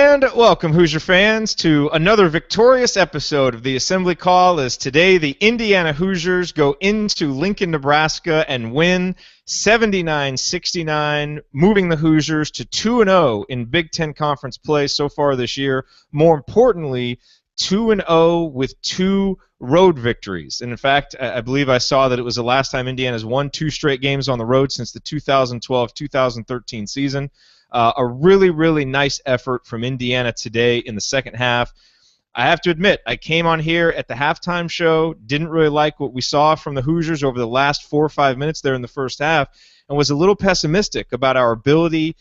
And welcome, Hoosier fans, to another victorious episode of the Assembly Call, as today the Indiana Hoosiers go into Lincoln, Nebraska and win 79-69, moving the Hoosiers to 2-0 in Big Ten Conference play so far this year. More importantly, 2-0 with 2 road victories. And in fact, I believe I saw that it was the last time Indiana's won 2 straight games on the road since the 2012-2013 season. A really, really nice effort from Indiana today in the second half. I have to admit, I came on here at the halftime show, didn't really like what we saw from the Hoosiers over the last 4 or 5 minutes there in the first half, and was a little pessimistic about our ability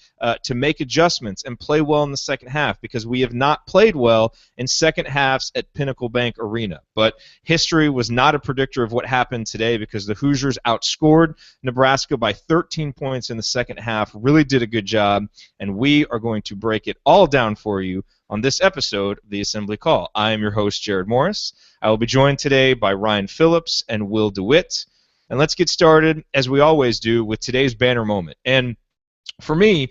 to make adjustments and play well in the second half, because we have not played well in second halves at Pinnacle Bank Arena. But history was not a predictor of what happened today, because the Hoosiers outscored Nebraska by 13 points in the second half, really did a good job, and we are going to break it all down for you on this episode of the Assembly Call. I am your host, Jared Morris. I will be joined today by Ryan Phillips and Will DeWitt. And let's get started, as we always do, with today's banner moment. And for me,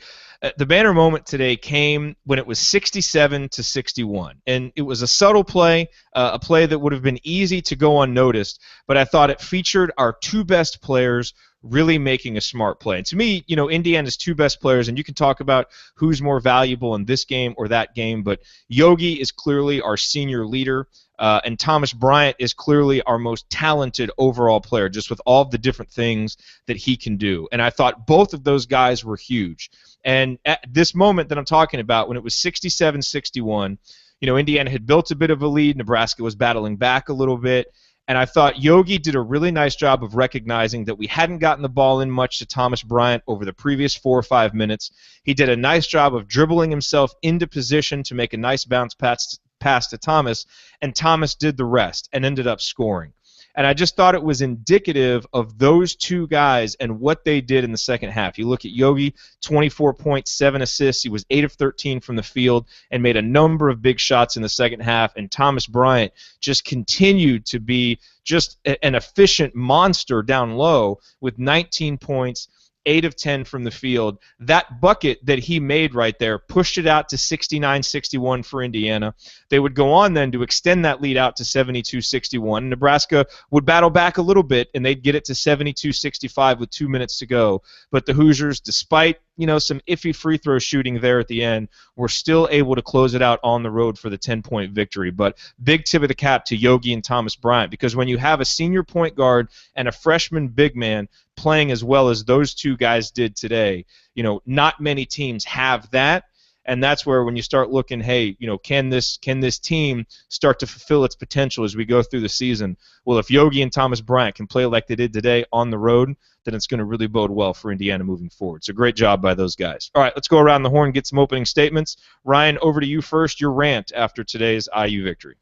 the banner moment today came when it was 67-61. And it was a subtle play, a play that would have been easy to go unnoticed, but I thought it featured our 2 best players really making a smart play. And to me, you know, Indiana's 2 best players, and you can talk about who's more valuable in this game or that game, but Yogi is clearly our senior leader, and Thomas Bryant is clearly our most talented overall player, just with all the different things that he can do. And I thought both of those guys were huge. And at this moment that I'm talking about, when it was 67-61, you know, Indiana had built a bit of a lead. Nebraska was battling back a little bit. And I thought Yogi did a really nice job of recognizing that we hadn't gotten the ball in much to Thomas Bryant over the previous 4 or 5 minutes. He did a nice job of dribbling himself into position to make a nice bounce pass to Thomas, and Thomas did the rest and ended up scoring. And I just thought it was indicative of those 2 guys and what they did in the second half. You look at Yogi, 24 points, 7 assists. He was 8 of 13 from the field and made a number of big shots in the second half. And Thomas Bryant just continued to be just an efficient monster down low with 19 points, 8 of 10 from the field. That bucket that he made right there pushed it out to 69-61 for Indiana. They would go on then to extend that lead out to 72-61. Nebraska would battle back a little bit, and they'd get it to 72-65 with 2 minutes to go. But the Hoosiers, despite, you know, some iffy free throw shooting there at the end, were still able to close it out on the road for the 10-point victory. But big tip of the cap to Yogi and Thomas Bryant, because when you have a senior point guard and a freshman big man playing as well as those 2 guys did today, you know, not many teams have that. And that's where, when you start looking, hey, you know, can this team start to fulfill its potential as we go through the season? Well, if Yogi and Thomas Bryant can play like they did today on the road, then it's going to really bode well for Indiana moving forward. So great job by those guys. All right, let's go around the horn and get some opening statements. Ryan, over to you first. Your rant after today's IU victory.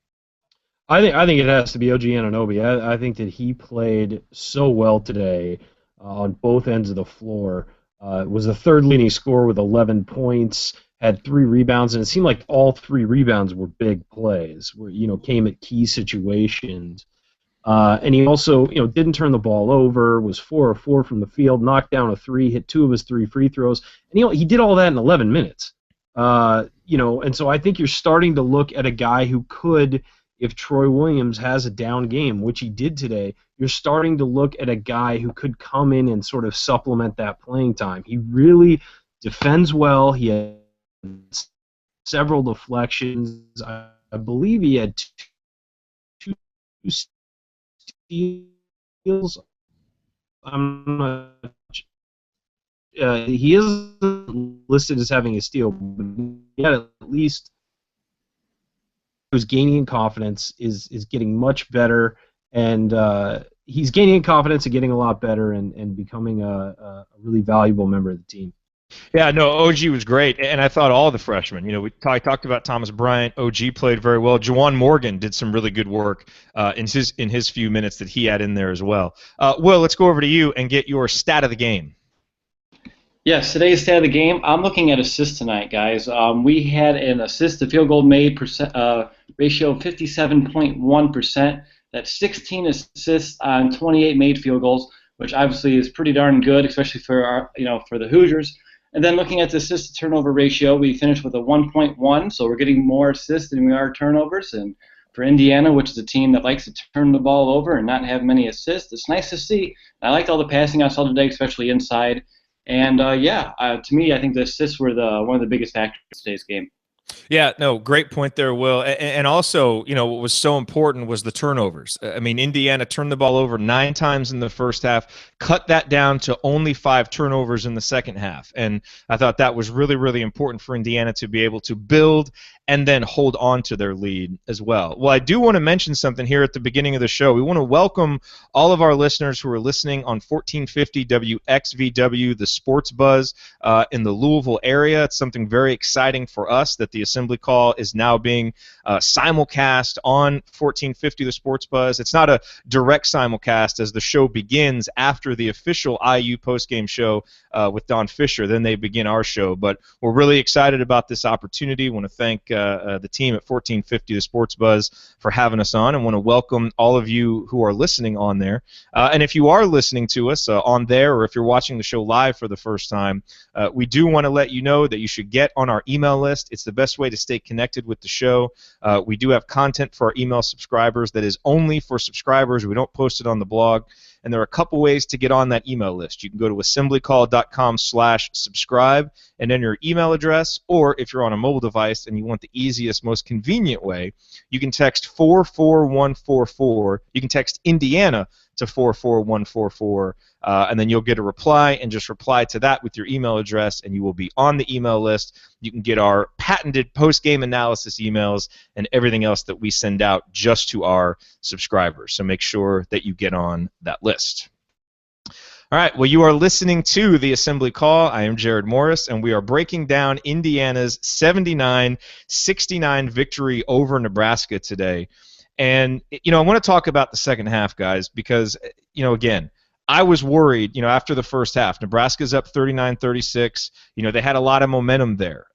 I think it has to be OG Anunoby. I think that he played so well today on both ends of the floor. Was the 3rd leading scorer with 11 points, had 3 rebounds, and it seemed like all 3 rebounds were big plays, where, you know, came at key situations. And he also, you know, didn't turn the ball over, was 4 of 4 from the field, knocked down a 3, hit 2 of his 3 free throws, and he did all that in 11 minutes. You know, and so I think you're starting to look at a guy who could, if Troy Williams has a down game, which he did today, you're starting to look at a guy who could come in and sort of supplement that playing time. He really defends well. He had several deflections. I believe he had 2 steals. I'm not. He isn't listed as having a steal, but he had at least. Who's gaining in confidence, is getting much better, and he's gaining in confidence and getting a lot better, and becoming a really valuable member of the team. Yeah, no, OG was great, and I thought all the freshmen. You know, I talked about Thomas Bryant. OG played very well. Juwan Morgan did some really good work in his few minutes that he had in there as well. Will, let's go over to you and get your stat of the game. Yes, today's stat of the game, I'm looking at assists tonight, guys. We had an assist to field goal made ratio of 57.1%. That's 16 assists on 28 made field goals, which obviously is pretty darn good, especially for for the Hoosiers. And then looking at the assist to turnover ratio, we finished with a 1.1, so we're getting more assists than we are turnovers. And for Indiana, which is a team that likes to turn the ball over and not have many assists, it's nice to see. I liked all the passing I saw today, especially inside. And to me, I think the assists were one of the biggest factors in today's game. Yeah, no, great point there, Will. And also, you know, what was so important was the turnovers. I mean, Indiana turned the ball over 9 times in the first half, cut that down to only 5 turnovers in the second half. And I thought that was really, really important for Indiana to be able to build and then hold on to their lead as well. Well, I do want to mention something here at the beginning of the show. We want to welcome all of our listeners who are listening on 1450 WXVW, the Sports Buzz in the Louisville area. It's something very exciting for us that the Assembly Call is now being simulcast on 1450 the Sports Buzz. It's not a direct simulcast as the show begins after the official IU postgame show with Don Fisher. Then they begin our show. But we're really excited about this opportunity. Want to thank the team at 1450 the Sports Buzz for having us on, and want to welcome all of you who are listening on there. And if you are listening to us on there, or if you're watching the show live for the first time, we do want to let you know that you should get on our email list. It's the best way to stay connected with the show. We do have content for our email subscribers that is only for subscribers. We don't post it on the blog. And there are a couple ways to get on that email list. You can go to assemblycall.com/subscribe and enter your email address, or if you're on a mobile device and you want the easiest, most convenient way, you can text 44144. You can text Indiana to 44144, and then you'll get a reply, and just reply to that with your email address, and you will be on the email list. You can get our patented post-game analysis emails and everything else that we send out just to our subscribers. So make sure that you get on that list. All right, well, you are listening to the Assembly Call. I am Jared Morris, and we are breaking down Indiana's 79-69 victory over Nebraska today. And, you know, I want to talk about the second half, guys, because, you know, again, I was worried, you know, after the first half. Nebraska's up 39-36. You know, they had a lot of momentum there,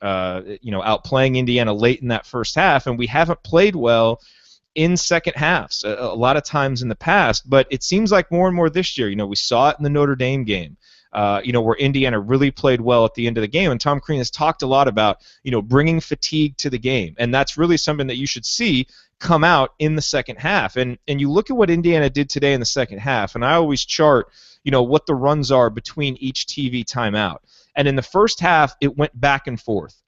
you know, outplaying Indiana late in that first half, and we haven't played well in second halves a lot of times in the past, but it seems like more and more this year. You know, we saw it in the Notre Dame game, you know, where Indiana really played well at the end of the game, and Tom Crean has talked a lot about, you know, bringing fatigue to the game, and that's really something that you should see come out in the second half. And you look at what Indiana did today in the second half, and I always chart, you know, what the runs are between each TV timeout. And in the first half, it went back and forth,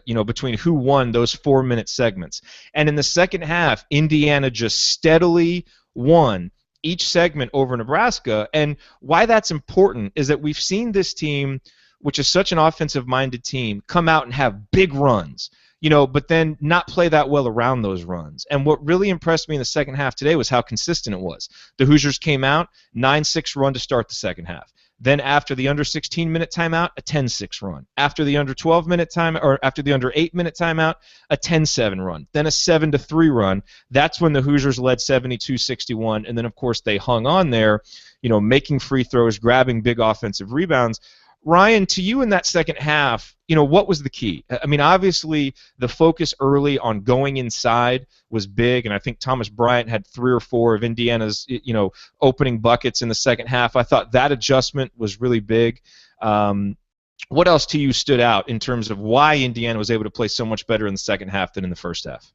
you know, between who won those 4-minute segments. And in the second half, Indiana just steadily won each segment over Nebraska. And why that's important is that we've seen this team, which is such an offensive-minded team, come out and have big runs, you know, but then not play that well around those runs. And what really impressed me in the second half today was how consistent it was. The Hoosiers came out, 9-6 run to start the second half. Then after the under 16-minute timeout, a 10-6 run. After the under 12-minute time, or after the under 8-minute timeout, a 10-7 run. Then a 7-3 run. That's when the Hoosiers led 72-61, and then of course they hung on there, you know, making free throws, grabbing big offensive rebounds. Ryan, to you in that second half, you know, what was the key? I mean, obviously the focus early on going inside was big, and I think Thomas Bryant had 3 or 4 of Indiana's, you know, opening buckets in the second half. I thought that adjustment was really big. What else to you stood out in terms of why Indiana was able to play so much better in the second half than in the first half?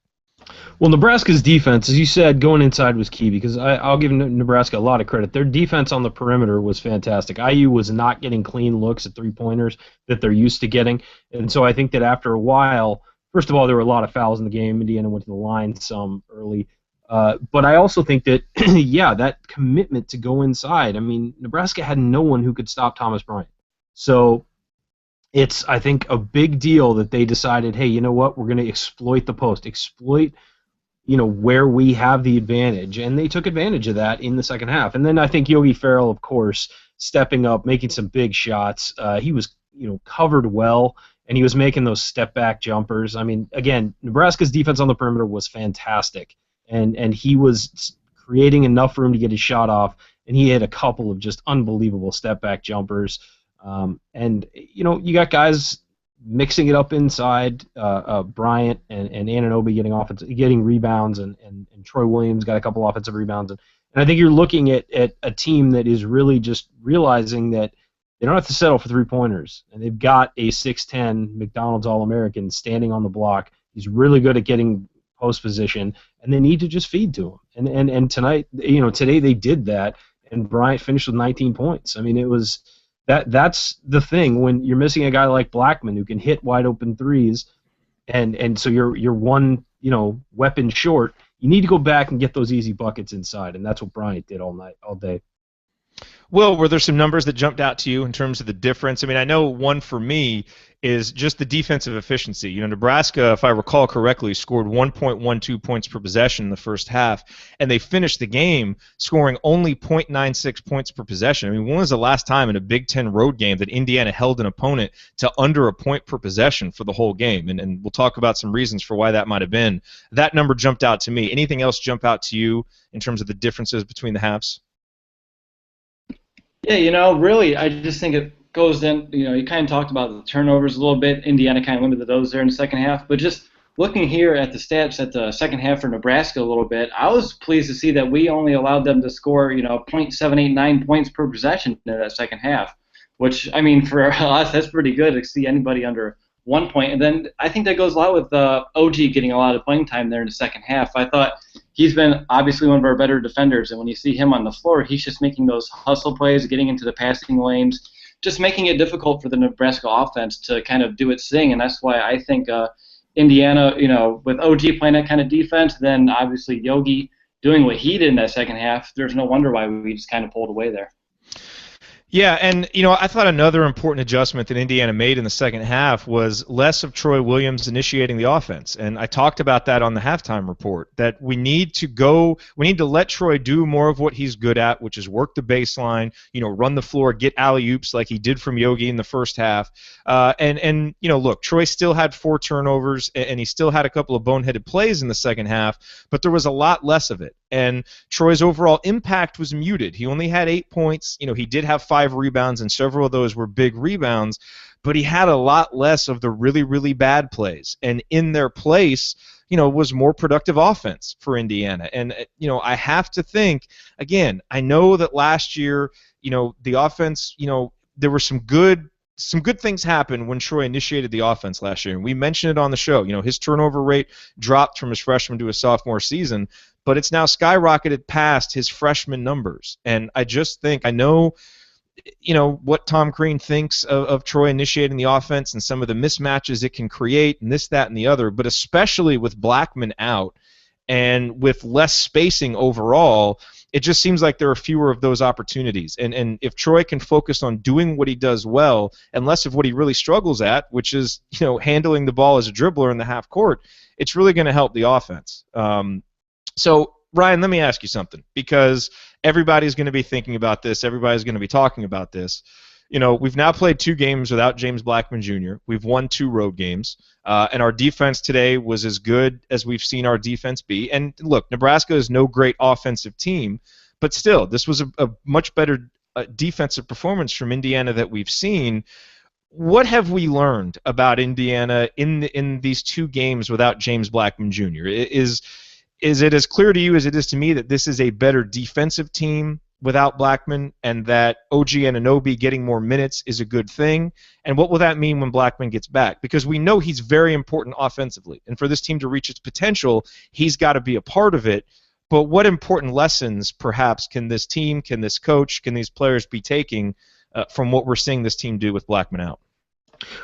Well, Nebraska's defense, as you said, going inside was key, because I'll give Nebraska a lot of credit. Their defense on the perimeter was fantastic. IU was not getting clean looks at three-pointers that they're used to getting. And so I think that after a while, first of all, there were a lot of fouls in the game. Indiana went to the line some early. But I also think that, yeah, that commitment to go inside. I mean, Nebraska had no one who could stop Thomas Bryant. So it's, I think, a big deal that they decided, hey, you know what, we're going to exploit the post, exploit, you know, where we have the advantage, and they took advantage of that in the second half. And then I think Yogi Ferrell, of course, stepping up, making some big shots. He was, you know, covered well, and he was making those step-back jumpers. I mean, again, Nebraska's defense on the perimeter was fantastic, and he was creating enough room to get his shot off, and he had a couple of just unbelievable step-back jumpers. And, you know, you got guys mixing it up inside, Bryant and Anunoby getting rebounds, and Troy Williams got a couple offensive rebounds. And I think you're looking at a team that is really just realizing that They don't have to settle for three-pointers, and they've got a 6'10" McDonald's All-American standing on the block. He's really good at getting post position, and they need to just feed to him. And tonight, today they did that, and Bryant finished with 19 points. I mean, it was that's the thing when you're missing a guy like Blackman who can hit wide open threes, and so you're one weapon short. You need to go back and get those easy buckets inside, and that's what Bryant did all day. Will, were there some numbers that jumped out to you in terms of the difference? I mean, I know one for me is just the defensive efficiency. Nebraska, if I recall correctly, scored 1.12 points per possession in the first half, and they finished the game scoring only 0.96 points per possession. I mean, when was the last time in a Big Ten road game that Indiana held an opponent to under a point per possession for the whole game? And we'll talk about some reasons for why that might have been. That number jumped out to me. Anything else jump out to you in terms of the differences between the halves? Yeah, really, I just think it goes in, you kind of talked about the turnovers a little bit. Indiana kind of limited those there in the second half. But just looking here at the stats at the second half for Nebraska a little bit, I was pleased to see that we only allowed them to score, 0.789 points per possession in that second half, which, I mean, for us, that's pretty good to see anybody under 1 point. And then I think that goes a lot with OG getting a lot of playing time there in the second half. I thought he's been obviously one of our better defenders, and when you see him on the floor, he's just making those hustle plays, getting into the passing lanes, just making it difficult for the Nebraska offense to kind of do its thing. And that's why I think Indiana, with OG playing that kind of defense, then obviously Yogi doing what he did in that second half, there's no wonder why we just kind of pulled away there. Yeah, and I thought another important adjustment that Indiana made in the second half was less of Troy Williams initiating the offense. And I talked about that on the halftime report, that we need to let Troy do more of what he's good at, which is work the baseline, run the floor, get alley-oops like he did from Yogi in the first half. And look, Troy still had 4 turnovers, and he still had a couple of boneheaded plays in the second half, but there was a lot less of it. And Troy's overall impact was muted. He only had 8 points. He did have 5 rebounds, and several of those were big rebounds, but he had a lot less of the really, really bad plays. And in their place, was more productive offense for Indiana. And, I have to think, again, I know that last year, the offense, there were some good things happened when Troy initiated the offense last year. And we mentioned it on the show. His turnover rate dropped from his freshman to his sophomore season, but it's now skyrocketed past his freshman numbers. And I just think, I know what Tom Crean thinks of Troy initiating the offense and some of the mismatches it can create and this, that, and the other, but especially with Blackman out and with less spacing overall, it just seems like there are fewer of those opportunities. And if Troy can focus on doing what he does well and less of what he really struggles at, which is handling the ball as a dribbler in the half court, it's really going to help the offense. So Ryan, let me ask you something, because everybody's going to be thinking about this. Everybody's going to be talking about this. We've now played 2 games without James Blackman Jr. We've won 2 road games, and our defense today was as good as we've seen our defense be. And look, Nebraska is no great offensive team, but still, this was a much better defensive performance from Indiana that we've seen. What have we learned about Indiana in these 2 games without James Blackman Jr.? Is it as clear to you as it is to me that this is a better defensive team without Blackman, and that OG Anunoby getting more minutes is a good thing? And what will that mean when Blackman gets back? Because we know he's very important offensively, and for this team to reach its potential, he's got to be a part of it. But what important lessons, perhaps, can this team, can this coach, can these players be taking from what we're seeing this team do with Blackman out?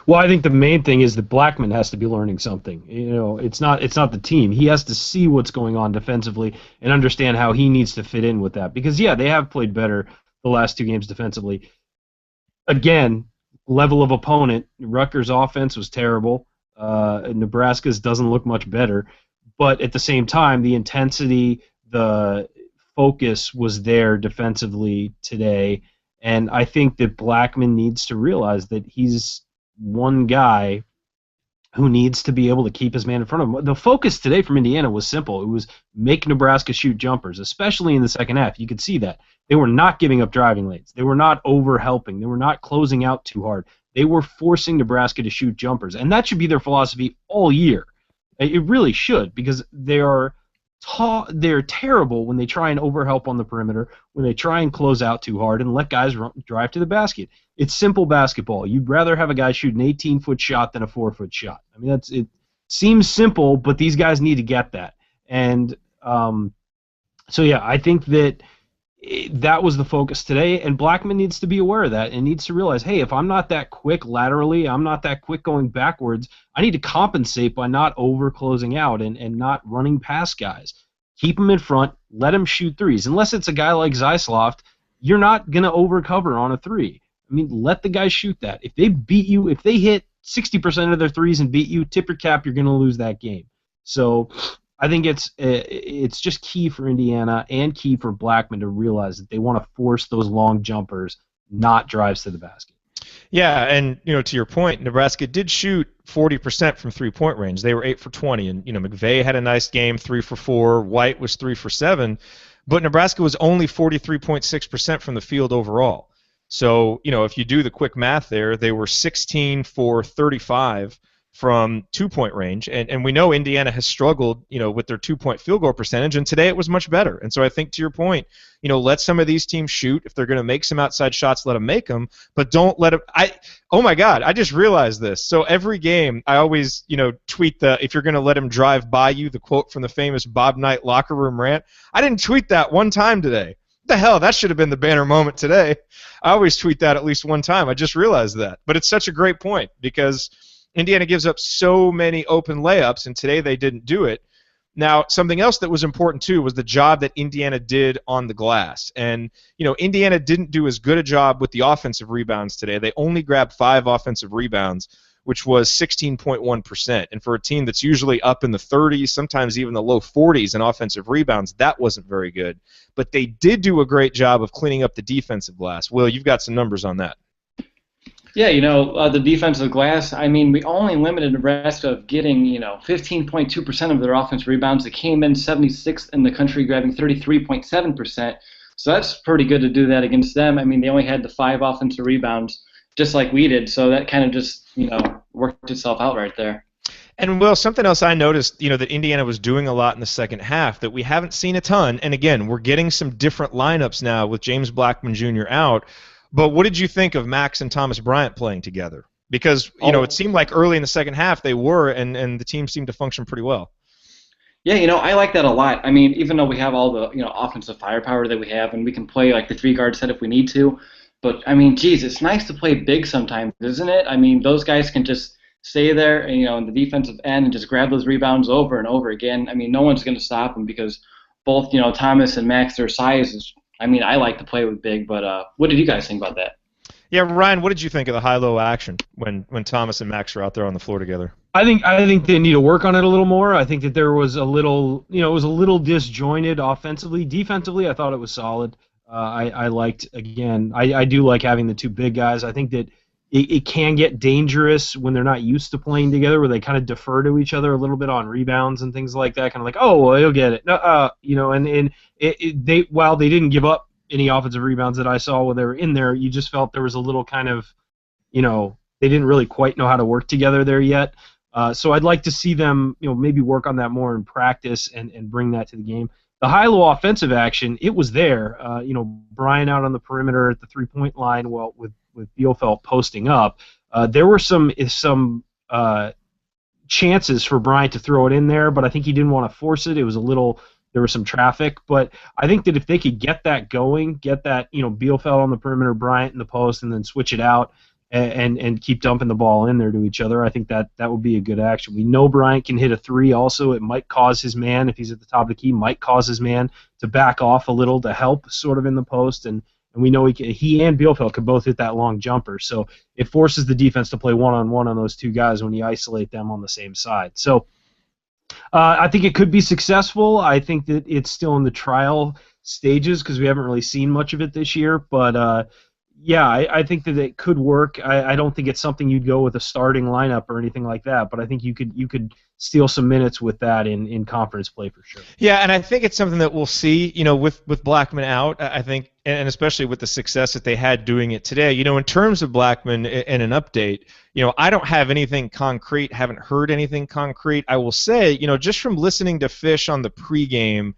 Well, I think the main thing is that Blackman has to be learning something. It's not the team. He has to see what's going on defensively and understand how he needs to fit in with that. Because, yeah, they have played better the last 2 games defensively. Again, level of opponent, Rutgers' offense was terrible. Nebraska's doesn't look much better. But at the same time, the intensity, the focus was there defensively today. And I think that Blackman needs to realize that he's one guy who needs to be able to keep his man in front of him. The focus today from Indiana was simple. It was make Nebraska shoot jumpers, especially in the second half. You could see that. They were not giving up driving lanes. They were not over-helping. They were not closing out too hard. They were forcing Nebraska to shoot jumpers, and that should be their philosophy all year. It really should, because they are they're terrible when they try and overhelp on the perimeter, when they try and close out too hard and let guys drive to the basket. It's simple basketball. You'd rather have a guy shoot an 18-foot shot than a 4-foot shot. I mean, it seems simple, but these guys need to get that. And so, yeah, I think that that was the focus today, and Blackman needs to be aware of that and needs to realize, hey, if I'm not that quick laterally, I'm not that quick going backwards, I need to compensate by not over-closing out and not running past guys. Keep them in front, let them shoot threes. Unless it's a guy like Zeisloft, you're not going to overcover on a three. I mean, let the guys shoot that. If they beat you, if they hit 60% of their threes and beat you, tip your cap, you're going to lose that game. So I think it's just key for Indiana and key for Blackman to realize that they want to force those long jumpers, not drives to the basket. Yeah, and to your point, Nebraska did shoot 40% from three-point range. They were 8 for 20, and McVeigh had a nice game, 3 for 4. White was 3 for 7, but Nebraska was only 43.6% from the field overall. So if you do the quick math there, they were 16 for 35 from two-point range, and we know Indiana has struggled, with their two-point field goal percentage, and today it was much better. And so I think to your point, let some of these teams shoot. If they're going to make some outside shots, let them make them, but don't let them. Oh my God, I just realized this. So every game, I always, tweet if you're going to let him drive by you, the quote from the famous Bob Knight locker room rant. I didn't tweet that one time today. What the hell? That should have been the banner moment today. I always tweet that at least one time. I just realized that. But it's such a great point because Indiana gives up so many open layups, and today they didn't do it. Now, something else that was important, too, was the job that Indiana did on the glass. And, Indiana didn't do as good a job with the offensive rebounds today. They only grabbed 5 offensive rebounds, which was 16.1%. And for a team that's usually up in the 30s, sometimes even the low 40s in offensive rebounds, that wasn't very good. But they did do a great job of cleaning up the defensive glass. Will, you've got some numbers on that. Yeah, the defensive glass, I mean, we only limited Nebraska of getting, 15.2% of their offensive rebounds. They came in 76th in the country, grabbing 33.7%. So that's pretty good to do that against them. I mean, they only had the 5 offensive rebounds, just like we did. So that kind of just, worked itself out right there. And, Will, something else I noticed, that Indiana was doing a lot in the second half that we haven't seen a ton. And, again, we're getting some different lineups now with James Blackman Jr. out. But what did you think of Max and Thomas Bryant playing together? Because, it seemed like early in the second half they were, and the team seemed to function pretty well. Yeah, I like that a lot. I mean, even though we have all the, offensive firepower that we have, and we can play like the 3-guard set if we need to, but, I mean, geez, it's nice to play big sometimes, isn't it? I mean, those guys can just stay there, and, in the defensive end and just grab those rebounds over and over again. I mean, no one's going to stop them because both, Thomas and Max, their size is, I mean, I like to play with big, but what did you guys think about that? Yeah, Ryan, what did you think of the high-low action when Thomas and Max are out there on the floor together? I think they need to work on it a little more. I think that there was a little, it was a little disjointed offensively. Defensively, I thought it was solid. I liked, again, I do like having the 2 big guys. I think that it can get dangerous when they're not used to playing together, where they kind of defer to each other a little bit on rebounds and things like that. Kind of like, oh, well, he'll get it. And they while they didn't give up any offensive rebounds that I saw when they were in there, you just felt there was a little kind of, they didn't really quite know how to work together there yet. So I'd like to see them, maybe work on that more in practice and bring that to the game. The high-low offensive action, it was there. Brian out on the perimeter at the 3-point line, well, with Bielfeldt posting up. There were some chances for Bryant to throw it in there, but I think he didn't want to force it. It was there was some traffic, but I think that if they could get that going, get that, Bielfeldt on the perimeter, Bryant in the post, and then switch it out and keep dumping the ball in there to each other, I think that would be a good action. We know Bryant can hit a 3 also. It might cause his man, if he's at the top of the key, might cause his man to back off a little to help sort of in the post, and we know he and Bielfeldt could both hit that long jumper. So it forces the defense to play one-on-one on those 2 guys when you isolate them on the same side. So I think it could be successful. I think that it's still in the trial stages because we haven't really seen much of it this year. But, I think that it could work. I don't think it's something you'd go with a starting lineup or anything like that, but I think you could steal some minutes with that in conference play for sure. Yeah, and I think it's something that we'll see, with Blackman out. I think and especially with the success that they had doing it today. In terms of Blackman and an update, I don't have anything concrete, haven't heard anything concrete. I will say, just from listening to Fish on the pregame,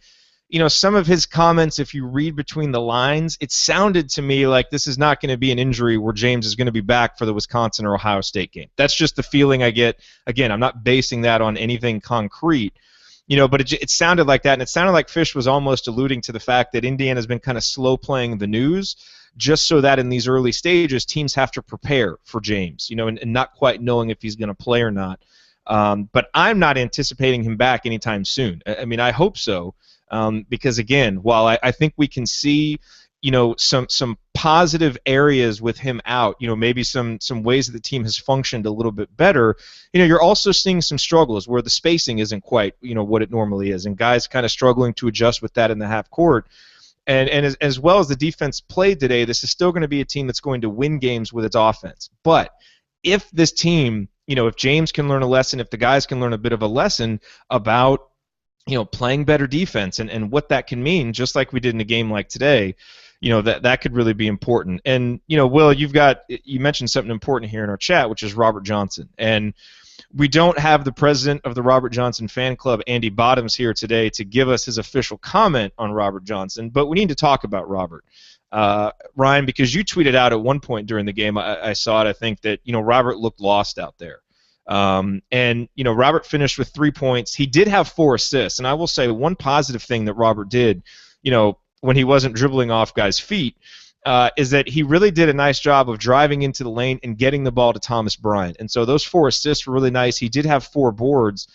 some of his comments, if you read between the lines, it sounded to me like this is not going to be an injury where James is going to be back for the Wisconsin or Ohio State game. That's just the feeling I get. Again, I'm not basing that on anything concrete, but it sounded like that, and it sounded like Fish was almost alluding to the fact that Indiana's been kind of slow playing the news, just so that in these early stages, teams have to prepare for James, and not quite knowing if he's going to play or not. But I'm not anticipating him back anytime soon. I mean, I hope so. Because again, while I think we can see, some positive areas with him out, maybe some ways that the team has functioned a little bit better, you're also seeing some struggles where the spacing isn't quite, what it normally is, and guys kind of struggling to adjust with that in the half court. And as well as the defense played today, this is still going to be a team that's going to win games with its offense. But if this team, if James can learn a lesson, if the guys can learn a bit of a lesson about playing better defense and what that can mean, just like we did in a game like today, that could really be important. And, Will, you mentioned something important here in our chat, which is Robert Johnson. And we don't have the president of the Robert Johnson fan club, Andy Bottoms, here today to give us his official comment on Robert Johnson, but we need to talk about Robert. Ryan, because you tweeted out at one point during the game, I saw it, I think, that, Robert looked lost out there. And Robert finished with 3 points. He did have 4 assists, and I will say one positive thing that Robert did, when he wasn't dribbling off guys' feet, is that he really did a nice job of driving into the lane and getting the ball to Thomas Bryant. And so those 4 assists were really nice. He did have 4 boards,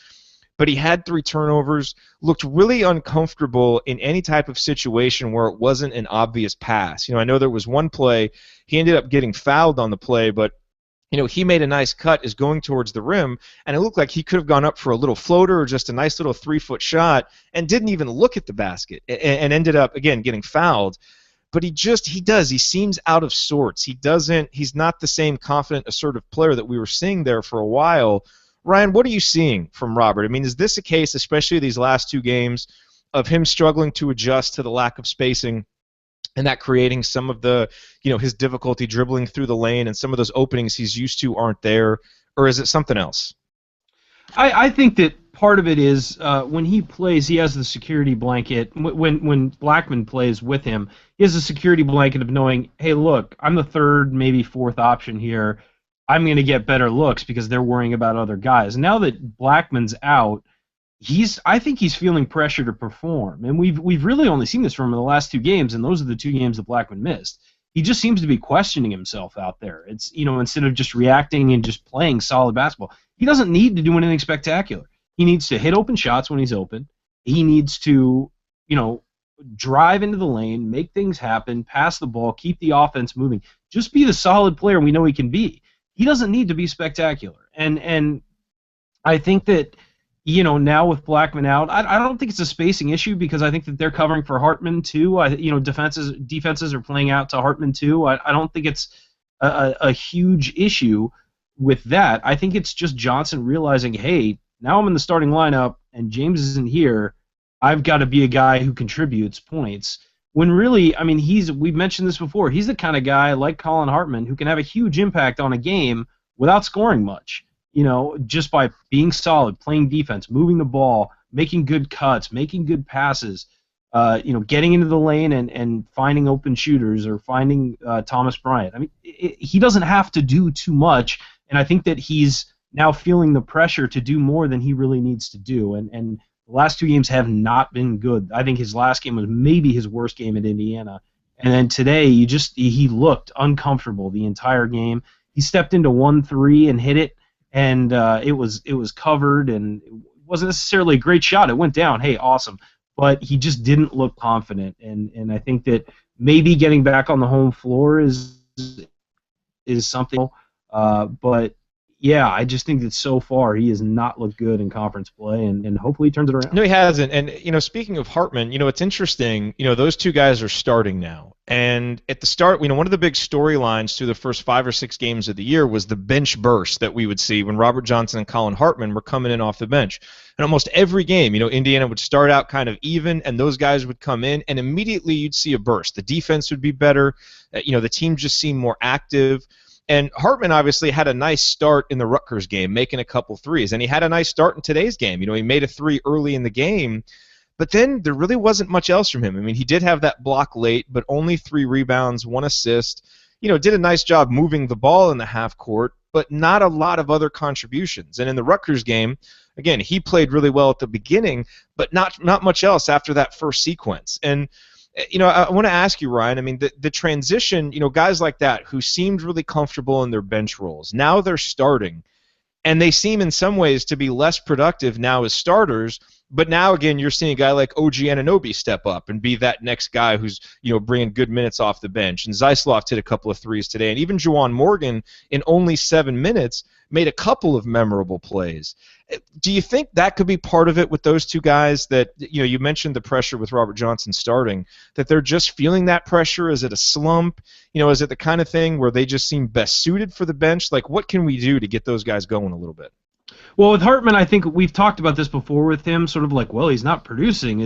but he had 3 turnovers, looked really uncomfortable in any type of situation where it wasn't an obvious pass. I know there was one play, he ended up getting fouled on the play, but he made a nice cut is going towards the rim, and it looked like he could have gone up for a little floater or just a nice little 3-foot shot and didn't even look at the basket and ended up, again, getting fouled. But he seems out of sorts. He's not the same confident, assertive player that we were seeing there for a while. Ryan, what are you seeing from Robert? I mean, is this a case, especially these last 2 games, of him struggling to adjust to the lack of spacing and that creating some of the, his difficulty dribbling through the lane and some of those openings he's used to aren't there, or is it something else? I think that part of it is when he plays, he has the security blanket. When Blackman plays with him, he has a security blanket of knowing, hey, look, I'm the 3rd, maybe 4th option here. I'm going to get better looks because they're worrying about other guys. Now that Blackman's out, I think he's feeling pressure to perform, and we've really only seen this from him in the last 2 games, and those are the 2 games that Blackman missed. He just seems to be questioning himself out there. It's instead of just reacting and just playing solid basketball, he doesn't need to do anything spectacular. He needs to hit open shots when he's open. He needs to drive into the lane, make things happen, pass the ball, keep the offense moving. Just be the solid player we know he can be. He doesn't need to be spectacular, and I think that. Now with Blackman out, I don't think it's a spacing issue because I think that they're covering for Hartman too. Defenses are playing out to Hartman too. I don't think it's a huge issue with that. I think it's just Johnson realizing, hey, now I'm in the starting lineup and James isn't here. I've got to be a guy who contributes points. When really, I mean, we've mentioned this before. He's the kind of guy like Colin Hartman who can have a huge impact on a game without scoring much. Just by being solid, playing defense, moving the ball, making good cuts, making good passes, getting into the lane and finding open shooters or finding Thomas Bryant. I mean, he doesn't have to do too much, and I think that he's now feeling the pressure to do more than he really needs to do. And the last 2 games have not been good. I think his last game was maybe his worst game at Indiana. And then today, he looked uncomfortable the entire game. He stepped into 1-3 and hit it. And it was covered, and it wasn't necessarily a great shot. It went down. Hey, awesome. But he just didn't look confident, and I think that maybe getting back on the home floor is something. But yeah, I just think that so far he has not looked good in conference play, and hopefully he turns it around. No, he hasn't. And speaking of Hartman, it's interesting. Those two guys are starting now. And at the start, one of the big storylines through the first 5 or 6 games of the year was the bench burst that we would see when Robert Johnson and Colin Hartman were coming in off the bench. And almost every game, Indiana would start out kind of even, and those guys would come in, and immediately you'd see a burst. The defense would be better. The team just seemed more active. And Hartman obviously had a nice start in the Rutgers game, making a couple threes. And he had a nice start in today's game. He made a three early in the game. But then there really wasn't much else from him. I mean, he did have that block late, but only 3 rebounds, 1 assist. Did a nice job moving the ball in the half court, but not a lot of other contributions. And in the Rutgers game, again, he played really well at the beginning, but not much else after that first sequence. And I want to ask you, Ryan, I mean, the transition, guys like that who seemed really comfortable in their bench roles, now they're starting, and they seem in some ways to be less productive now as starters, but now, again, you're seeing a guy like OG Anunoby step up and be that next guy who's, bringing good minutes off the bench. And Zeisloft hit a couple of threes today, and even Juwan Morgan, in only 7 minutes, made a couple of memorable plays. Do you think that could be part of it with those two guys that, you mentioned the pressure with Robert Johnson starting, that they're just feeling that pressure? Is it a slump? Is it the kind of thing where they just seem best suited for the bench? Like, what can we do to get those guys going a little bit? Well, with Hartman, I think we've talked about this before with him, sort of like, well, he's not producing.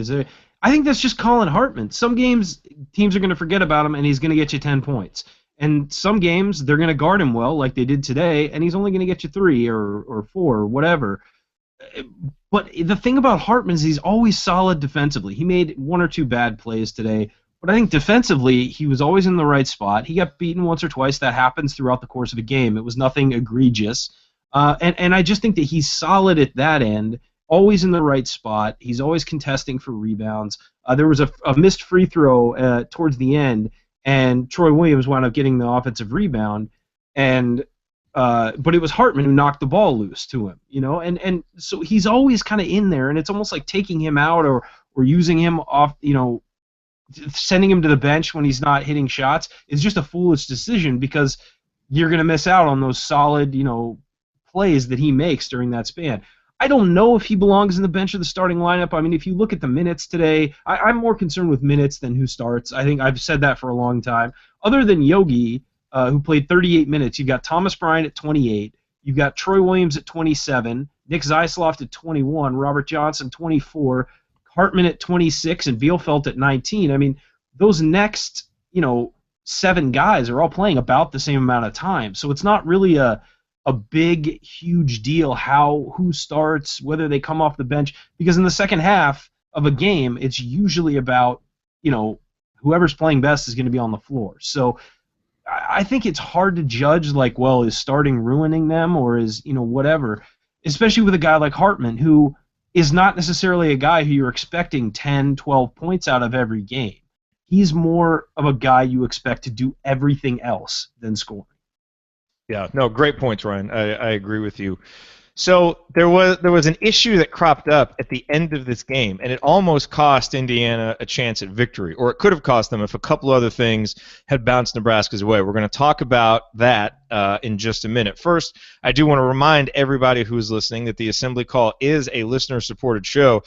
I think that's just Colin Hartman. Some games, teams are going to forget about him, and he's going to get you 10 points. And some games, they're going to guard him well, like they did today, and he's only going to get you 3 or 4 or whatever. But the thing about Hartman is he's always solid defensively. He made 1 or 2 bad plays today, but I think defensively he was always in the right spot. He got beaten once or twice. That happens throughout the course of a game. It was nothing egregious. And I just think that he's solid at that end, always in the right spot. He's always contesting for rebounds. There was a missed free throw towards the end, and Troy Williams wound up getting the offensive rebound, but it was Hartman who knocked the ball loose to him, and so he's always kind of in there, and it's almost like taking him out or using him off, sending him to the bench when he's not hitting shots is just a foolish decision because you're going to miss out on those solid, plays that he makes during that span. I don't know if he belongs in the bench or the starting lineup. I mean, if you look at the minutes today, I'm more concerned with minutes than who starts. I think I've said that for a long time. Other than Yogi, who played 38 minutes, you've got Thomas Bryant at 28, you've got Troy Williams at 27, Nick Zeisloft at 21, Robert Johnson 24, Hartman at 26, and Bielfeldt at 19. I mean, those next, 7 guys are all playing about the same amount of time. So it's not really a big, huge deal who starts, whether they come off the bench, because in the second half of a game, it's usually about, whoever's playing best is going to be on the floor. So I think it's hard to judge, like, well, is starting ruining them or is, whatever, especially with a guy like Hartman, who is not necessarily a guy who you're expecting 10, 12 points out of every game. He's more of a guy you expect to do everything else than scoring. Yeah, no, great points, Ryan. I agree with you. So there was an issue that cropped up at the end of this game, and it almost cost Indiana a chance at victory, or it could have cost them if a couple other things had bounced Nebraska's way. We're going to talk about that in just a minute. First, I do want to remind everybody who's listening that the Assembly Call is a listener-supported show.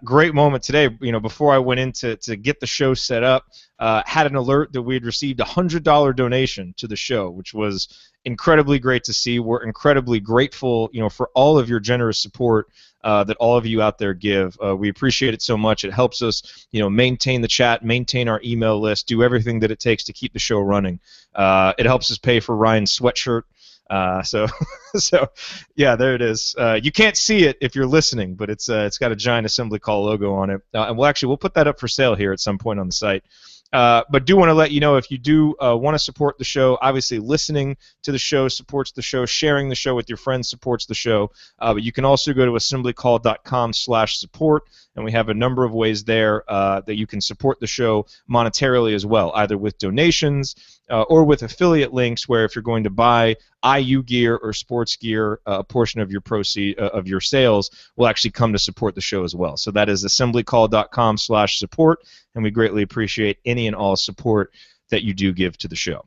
Great moment today. Before I went in to get the show set up, had an alert that we had received a $100 donation to the show, which was incredibly great to see. We're incredibly grateful, for all of your generous support that all of you out there give. We appreciate it so much. It helps us, maintain the chat, maintain our email list, do everything that it takes to keep the show running. It helps us pay for Ryan's sweatshirt. So yeah, there it is. You can't see it if you're listening, but it's got a giant Assembly Call logo on it, and we'll put that up for sale here at some point on the site. But do want to let you know, if you do want to support the show, obviously listening to the show supports the show, sharing the show with your friends supports the show, but you can also go to assemblycall.com/support, and we have a number of ways there that you can support the show monetarily as well, either with donations or with affiliate links, where if you're going to buy IU gear or sports gear, a portion of your proceed of your sales will actually come to support the show as well. So that is assemblycall.com/support, and we greatly appreciate any and all support that you do give to the show.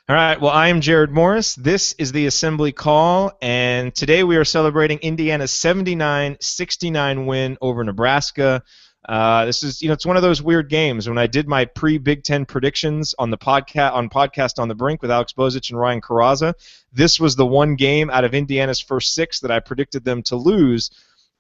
All right, well, I am Jared Morris. This is the Assembly Call, and today we are celebrating Indiana's 79-69 win over Nebraska. This is, it's one of those weird games. When I did my pre-Big Ten predictions on the podcast on the Brink with Alex Bozich and Ryan Carrazza, this was the one game out of Indiana's first 6 that I predicted them to lose.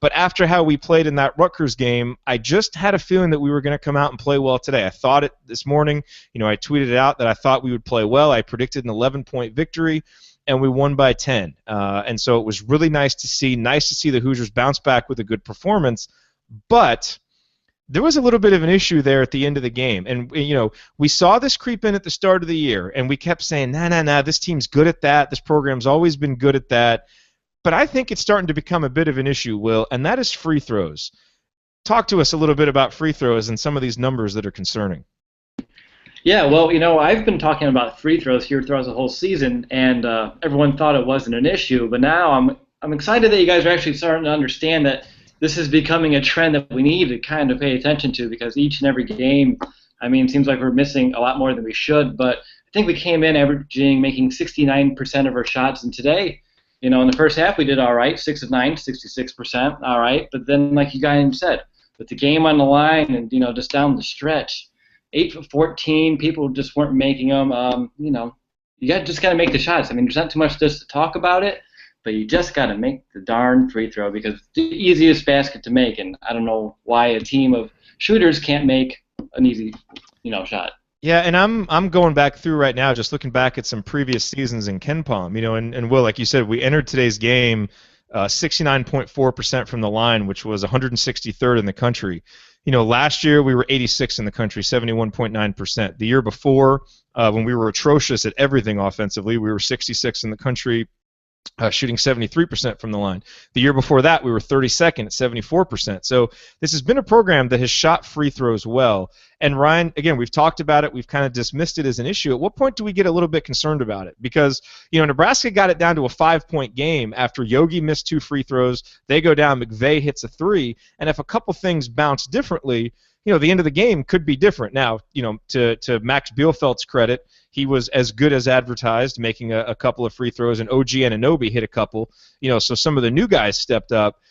But after how we played in that Rutgers game, I just had a feeling that we were going to come out and play well today. I thought it this morning. I tweeted it out that I thought we would play well. I predicted an 11-point victory, and we won by 10. And so it was really nice to see. Nice to see the Hoosiers bounce back with a good performance. But there was a little bit of an issue there at the end of the game. And, we saw this creep in at the start of the year, and we kept saying, nah, this team's good at that. This program's always been good at that. But I think it's starting to become a bit of an issue, Will, and that is free throws. Talk to us a little bit about free throws and some of these numbers that are concerning. Yeah, well, I've been talking about free throws here throughout the whole season, and everyone thought it wasn't an issue. But now I'm excited that you guys are actually starting to understand that this is becoming a trend that we need to kind of pay attention to, because each and every game, it seems like we're missing a lot more than we should. But I think we came in making 69% of our shots, and today, in the first half, we did all right, 6 of 9, 66%, all right. But then, like you guys said, with the game on the line and, just down the stretch, 8 of 14, people just weren't making them. You just got to make the shots. There's not too much just to talk about it, but you just got to make the darn free throw, because it's the easiest basket to make, and I don't know why a team of shooters can't make an easy, shot. Yeah, and I'm going back through right now, just looking back at some previous seasons in KenPom, and Will, like you said, we entered today's game 69.4% from the line, which was 163rd in the country. Last year we were 86 in the country, 71.9%. The year before, when we were atrocious at everything offensively, we were 66 in the country, shooting 73% from the line. The year before that, we were 32nd at 74%. So this has been a program that has shot free throws well. And Ryan, again, we've talked about it. We've kind of dismissed it as an issue. At what point do we get a little bit concerned about it? Because, Nebraska got it down to a 5-point game after Yogi missed 2 free throws. They go down, McVeigh hits a 3. And if a couple things bounce differently, the end of the game could be different. Now, to Max Bielfeld's credit, he was as good as advertised, making a couple of free throws, and OG Anunoby hit a couple. So some of the new guys stepped up.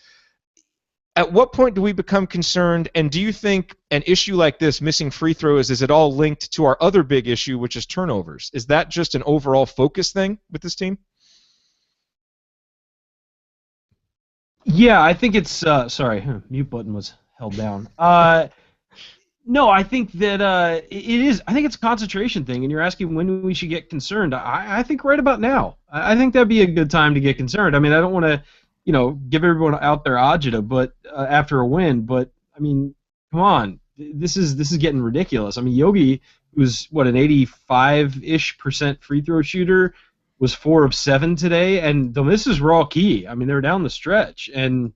At what point do we become concerned, and do you think an issue like this, missing free throws, is it all linked to our other big issue, which is turnovers? Is that just an overall focus thing with this team? Yeah, I think it's sorry, mute button was held down. No, I think that it is. I think it's a concentration thing, and you're asking when we should get concerned. I think right about now. I think that'd be a good time to get concerned. I don't want to, give everyone out their agita, but after a win. But come on, this is getting ridiculous. Yogi, who's an 85-ish% free throw shooter, was 4 of 7 today, and the misses were all key. They were down the stretch, and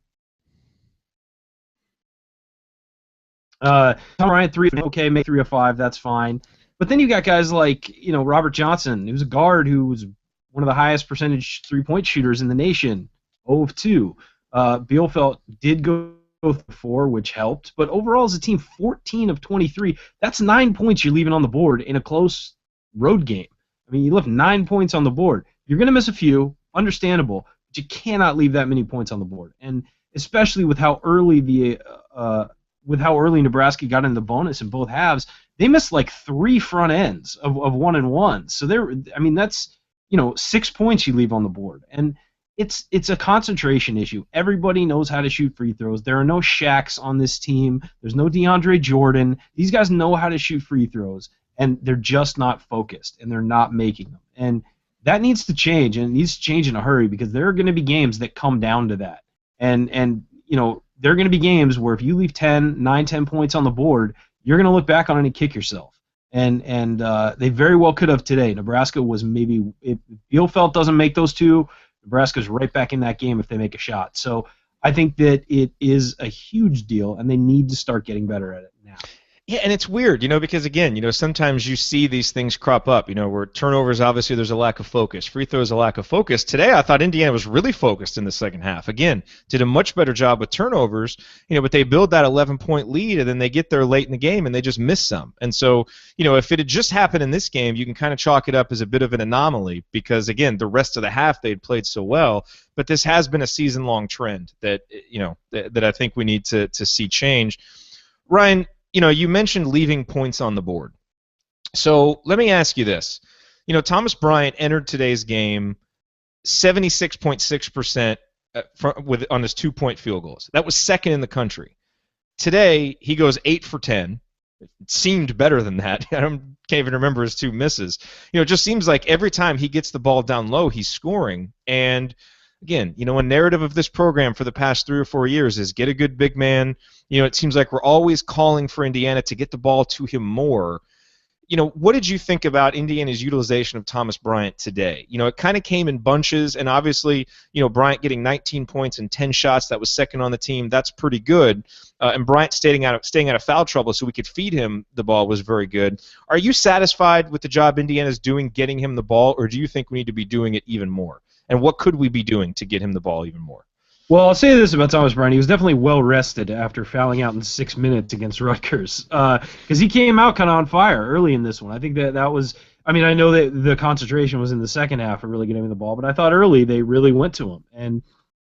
Tom Ryan 3, okay, make 3 of 5, that's fine. But then you got guys like Robert Johnson, who's a guard who was one of the highest percentage 3-point shooters in the nation, 0 of 2. Bielfeldt did go 4, which helped, but overall as a team, 14 of 23. That's 9 points you're leaving on the board in a close road game. You left 9 points on the board. You're going to miss a few, understandable, but you cannot leave that many points on the board, and especially with how early Nebraska got in the bonus in both halves, they missed like 3 front ends of 1-and-1. So that's 6 points you leave on the board, and it's a concentration issue. Everybody knows how to shoot free throws. There are no Shaqs on this team. There's no DeAndre Jordan. These guys know how to shoot free throws, and they're just not focused, and they're not making them. And that needs to change, and it needs to change in a hurry, because there are going to be games that come down to that. And there are going to be games where if you leave 9-10 points on the board, you're going to look back on it and kick yourself. And they very well could have today. Nebraska was maybe, if Bielfeldt doesn't make those 2, Nebraska's right back in that game if they make a shot. So I think that it is a huge deal, and they need to start getting better at it now. Yeah, and it's weird, because again, sometimes you see these things crop up, where turnovers, obviously there's a lack of focus. Free throws, a lack of focus. Today, I thought Indiana was really focused in the second half. Again, did a much better job with turnovers, but they build that 11-point lead, and then they get there late in the game, and they just miss some. And so, if it had just happened in this game, you can kind of chalk it up as a bit of an anomaly because, again, the rest of the half they had played so well. But this has been a season-long trend that, that I think we need to see change. Ryan, you mentioned leaving points on the board. So let me ask you this. Thomas Bryant entered today's game 76.6% on his 2-point field goals. That was second in the country. Today, he goes 8 for 10. It seemed better than that. I can't even remember his 2 misses. It just seems like every time he gets the ball down low, he's scoring. And again, a narrative of this program for the past 3 or 4 years is get a good big man. It seems like we're always calling for Indiana to get the ball to him more. What did you think about Indiana's utilization of Thomas Bryant today? It kind of came in bunches, and obviously, Bryant getting 19 points and 10 shots, that was second on the team. That's pretty good. And Bryant staying out of foul trouble so we could feed him the ball was very good. Are you satisfied with the job Indiana's doing getting him the ball, or do you think we need to be doing it even more? And what could we be doing to get him the ball even more? Well, I'll say this about Thomas Bryant. He was definitely well rested after fouling out in 6 minutes against Rutgers because he came out kind of on fire early in this one. I think that was – I mean, I know that the concentration was in the second half of really getting him the ball, but I thought early they really went to him. And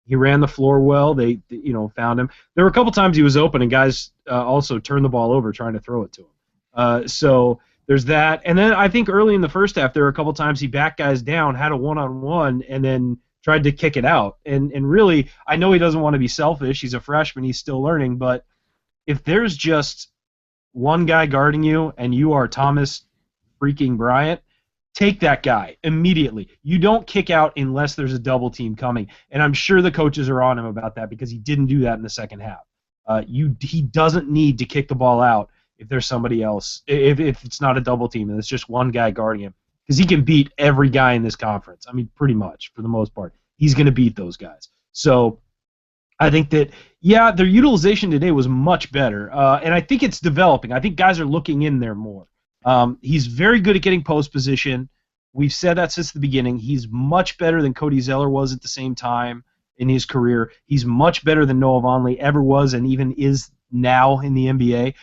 he ran the floor well. They found him. There were a couple times he was open, and guys also turned the ball over trying to throw it to him. So there's that. And then I think early in the first half there were a couple times he backed guys down, had a one-on-one, and then – tried to kick it out. And really, I know he doesn't want to be selfish. He's a freshman. He's still learning. But if there's just one guy guarding you and you are Thomas freaking Bryant, take that guy immediately. You don't kick out unless there's a double team coming. And I'm sure the coaches are on him about that because he didn't do that in the second half. He doesn't need to kick the ball out if there's somebody else, if it's not a double team and it's just one guy guarding him. Because he can beat every guy in this conference. I mean, pretty much, for the most part. He's going to beat those guys. So I think that, yeah, their utilization today was much better. And I think it's developing. I think guys are looking in there more. He's very good at getting post position. We've said that since the beginning. He's much better than Cody Zeller was at the same time in his career. He's much better than Noah Vonleh ever was and even is now in the NBA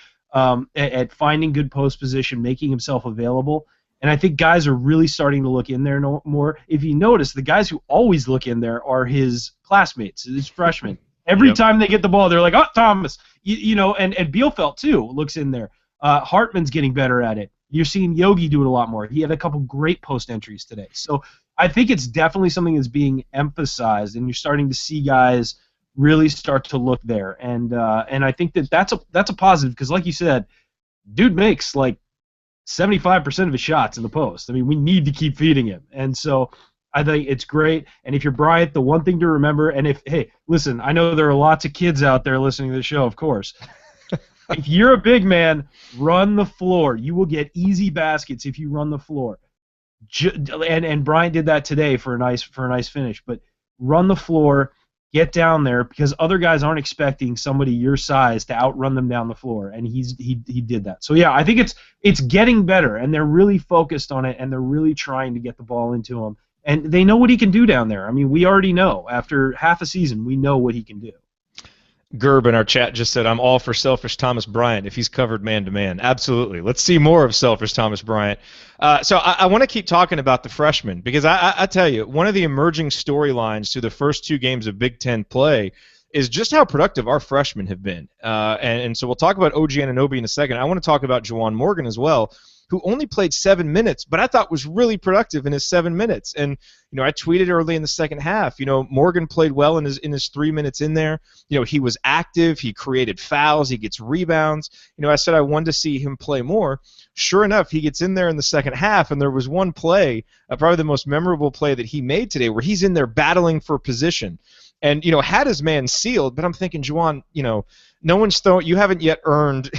at finding good post position, making himself available. And I think guys are really starting to look in there more. If you notice, the guys who always look in there are his classmates, his freshmen. Every time they get the ball, they're like, oh, Thomas. And Bielfeldt, too, looks in there. Hartman's getting better at it. You're seeing Yogi do it a lot more. He had a couple great post entries today. So I think it's definitely something that's being emphasized, and you're starting to see guys really start to look there. And I think that's a positive because, like you said, dude makes like 75% of his shots in the post. I mean, we need to keep feeding him. And so I think it's great. And if you're Bryant, the one thing to remember, and hey, listen, I know there are lots of kids out there listening to the show, of course. If you're a big man, run the floor. You will get easy baskets if you run the floor. And Bryant did that today for a nice finish. But run the floor. Get down there because other guys aren't expecting somebody your size to outrun them down the floor, and he did that. So yeah, I think it's getting better, and they're really focused on it, and they're really trying to get the ball into him, and they know what he can do down there. I mean, we already know after half a season, we know what he can do. Gerb in our chat just said, I'm all for selfish Thomas Bryant if he's covered man-to-man. Absolutely. Let's see more of selfish Thomas Bryant. So I want to keep talking about the freshmen because I tell you, one of the emerging storylines through the first 2 games of Big Ten play is just how productive our freshmen have been. And so we'll talk about OG Anunoby in a second. I want to talk about Juwan Morgan as well, who only played 7 minutes, but I thought was really productive in his 7 minutes. And I tweeted early in the second half. Morgan played well in his 3 minutes in there. He was active. He created fouls. He gets rebounds. I said I wanted to see him play more. Sure enough, he gets in there in the second half, and there was one play, probably the most memorable play that he made today, where he's in there battling for position. And, had his man sealed, but I'm thinking, Juwan, no one's you haven't yet earned,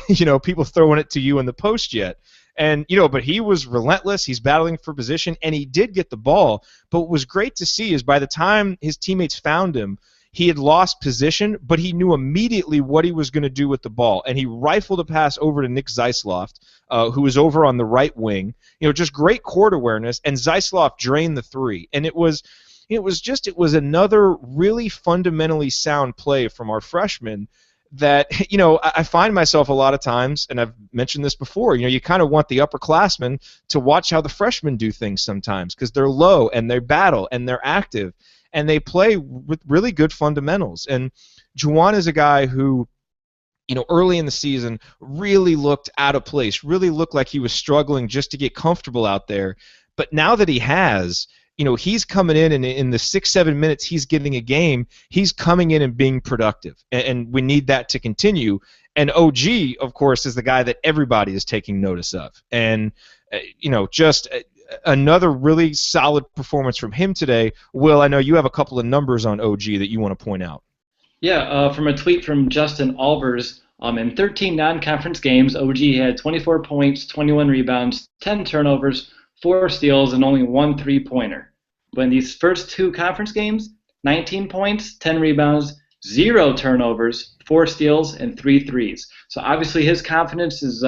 people throwing it to you in the post yet. And, but he was relentless. He's battling for position, and he did get the ball. But what was great to see is by the time his teammates found him, he had lost position, but he knew immediately what he was going to do with the ball, and he rifled a pass over to Nick Zeisloft, who was over on the right wing. Just great court awareness, and Zeisloft drained the three, and it was another really fundamentally sound play from our freshman that, I find myself a lot of times, and I've mentioned this before, you kind of want the upperclassmen to watch how the freshmen do things sometimes, because they're low and they battle and they're active and they play with really good fundamentals. And Juwan is a guy who, early in the season really looked out of place, really looked like he was struggling just to get comfortable out there. But now that he has, he's coming in, and in the 6-7 minutes he's getting a game, he's coming in and being productive. And we need that to continue. And OG, of course, is the guy that everybody is taking notice of. And, just another really solid performance from him today. Will, I know you have a couple of numbers on OG that you want to point out. Yeah, from a tweet from Justin Albers, in 13 non-conference games, OG had 24 points, 21 rebounds, 10 turnovers, 4 steals, and only 1 3-pointer. But in these first 2 conference games, 19 points, 10 rebounds, 0 turnovers, 4 steals, and 3 threes. So obviously his confidence is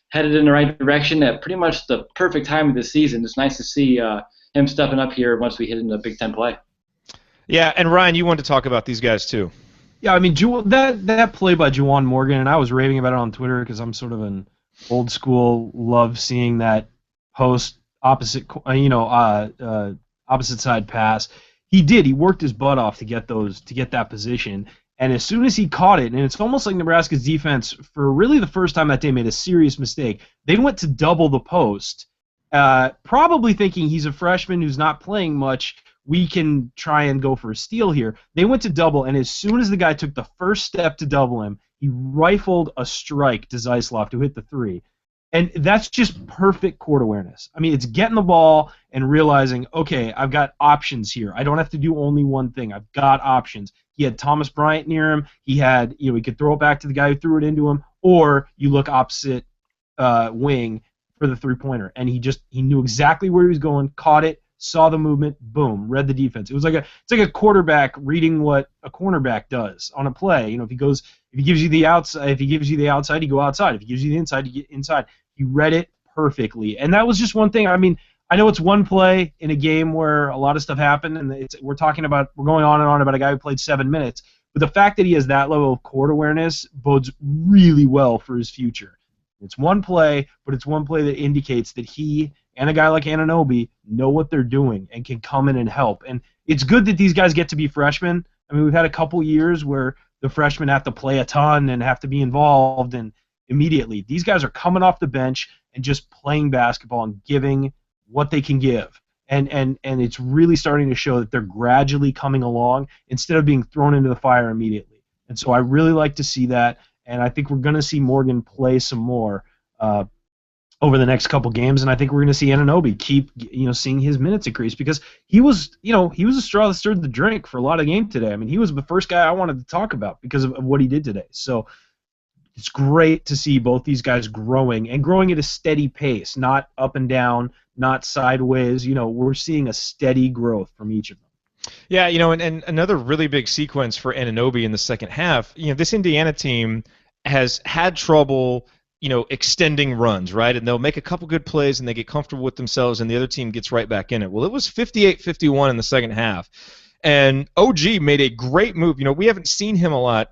headed in the right direction at pretty much the perfect time of the season. It's nice to see him stepping up here once we hit into Big Ten play. Yeah, and Ryan, you wanted to talk about these guys too. Yeah, I mean, that play by Juwan Morgan, and I was raving about it on Twitter because I'm sort of an old school, love seeing that post opposite side pass. He worked his butt off to get that position, and as soon as he caught it, and it's almost like Nebraska's defense for really the first time that day made a serious mistake. They went to double the post, probably thinking he's a freshman who's not playing much. We can try and go for a steal here. They went to double, and as soon as the guy took the first step to double him, he rifled a strike to Zeisloft, who hit the three. And that's just perfect court awareness. I mean, it's getting the ball and realizing, okay, I've got options here. I don't have to do only one thing. I've got options. He had Thomas Bryant near him. He had, he could throw it back to the guy who threw it into him, or you look opposite wing for the three-pointer. And he knew exactly where he was going, caught it, saw the movement, boom, read the defense. It's like a quarterback reading what a cornerback does on a play. If he gives you the outside, you go outside. If he gives you the inside, you get inside. He read it perfectly, and that was just one thing. I mean, I know it's one play in a game where a lot of stuff happened, and we're going on and on about a guy who played 7 minutes. But the fact that he has that level of court awareness bodes really well for his future. It's one play, but it's one play that indicates that he and a guy like Anunoby know what they're doing and can come in and help. And it's good that these guys get to be freshmen. I mean, we've had a couple years where the freshmen have to play a ton and have to be involved, and immediately these guys are coming off the bench and just playing basketball and giving what they can give. And it's really starting to show that they're gradually coming along instead of being thrown into the fire immediately. And so I really like to see that, and I think we're going to see Morgan play some more over the next couple games, and I think we're going to see Anunoby keep seeing his minutes increase, because he was a straw that stirred the drink for a lot of game today. I mean, he was the first guy I wanted to talk about because of what he did today. So it's great to see both these guys growing at a steady pace, not up and down, not sideways. We're seeing a steady growth from each of them. Yeah, and another really big sequence for Anunoby in the second half. This Indiana team has had trouble extending runs, right? And they'll make a couple good plays and they get comfortable with themselves and the other team gets right back in it. Well, it was 58-51 in the second half. And OG made a great move. We haven't seen him a lot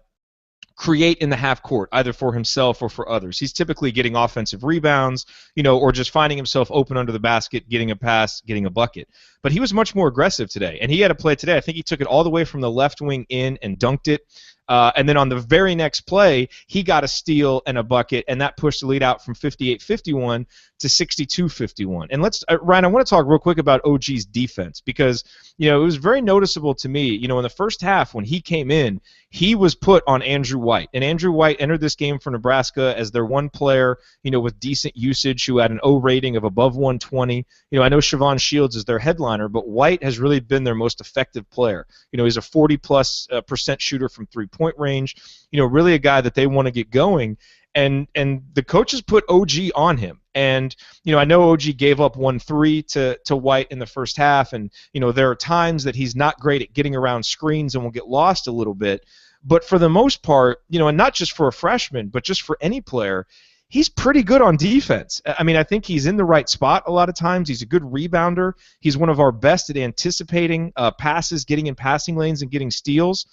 create in the half court, either for himself or for others. He's typically getting offensive rebounds, or just finding himself open under the basket, getting a pass, getting a bucket. But he was much more aggressive today. And he had a play today. I think he took it all the way from the left wing in and dunked it. And then on the very next play, he got a steal and a bucket, and that pushed the lead out from 58-51 to 62-51. And Ryan, I want to talk real quick about OG's defense, because it was very noticeable to me. In the first half when he came in, he was put on Andrew White, and Andrew White entered this game for Nebraska as their one player, with decent usage, who had an O rating of above 120. I know Siobhan Shields is their headliner, but White has really been their most effective player. He's a 40+% shooter from three-point range. Really a guy that they want to get going. And the coaches put OG on him. And, I know OG gave up 1-3 to White in the first half, and, there are times that he's not great at getting around screens and will get lost a little bit. But for the most part, and not just for a freshman, but just for any player, he's pretty good on defense. I mean, I think he's in the right spot a lot of times. He's a good rebounder. He's one of our best at anticipating passes, getting in passing lanes, and getting steals.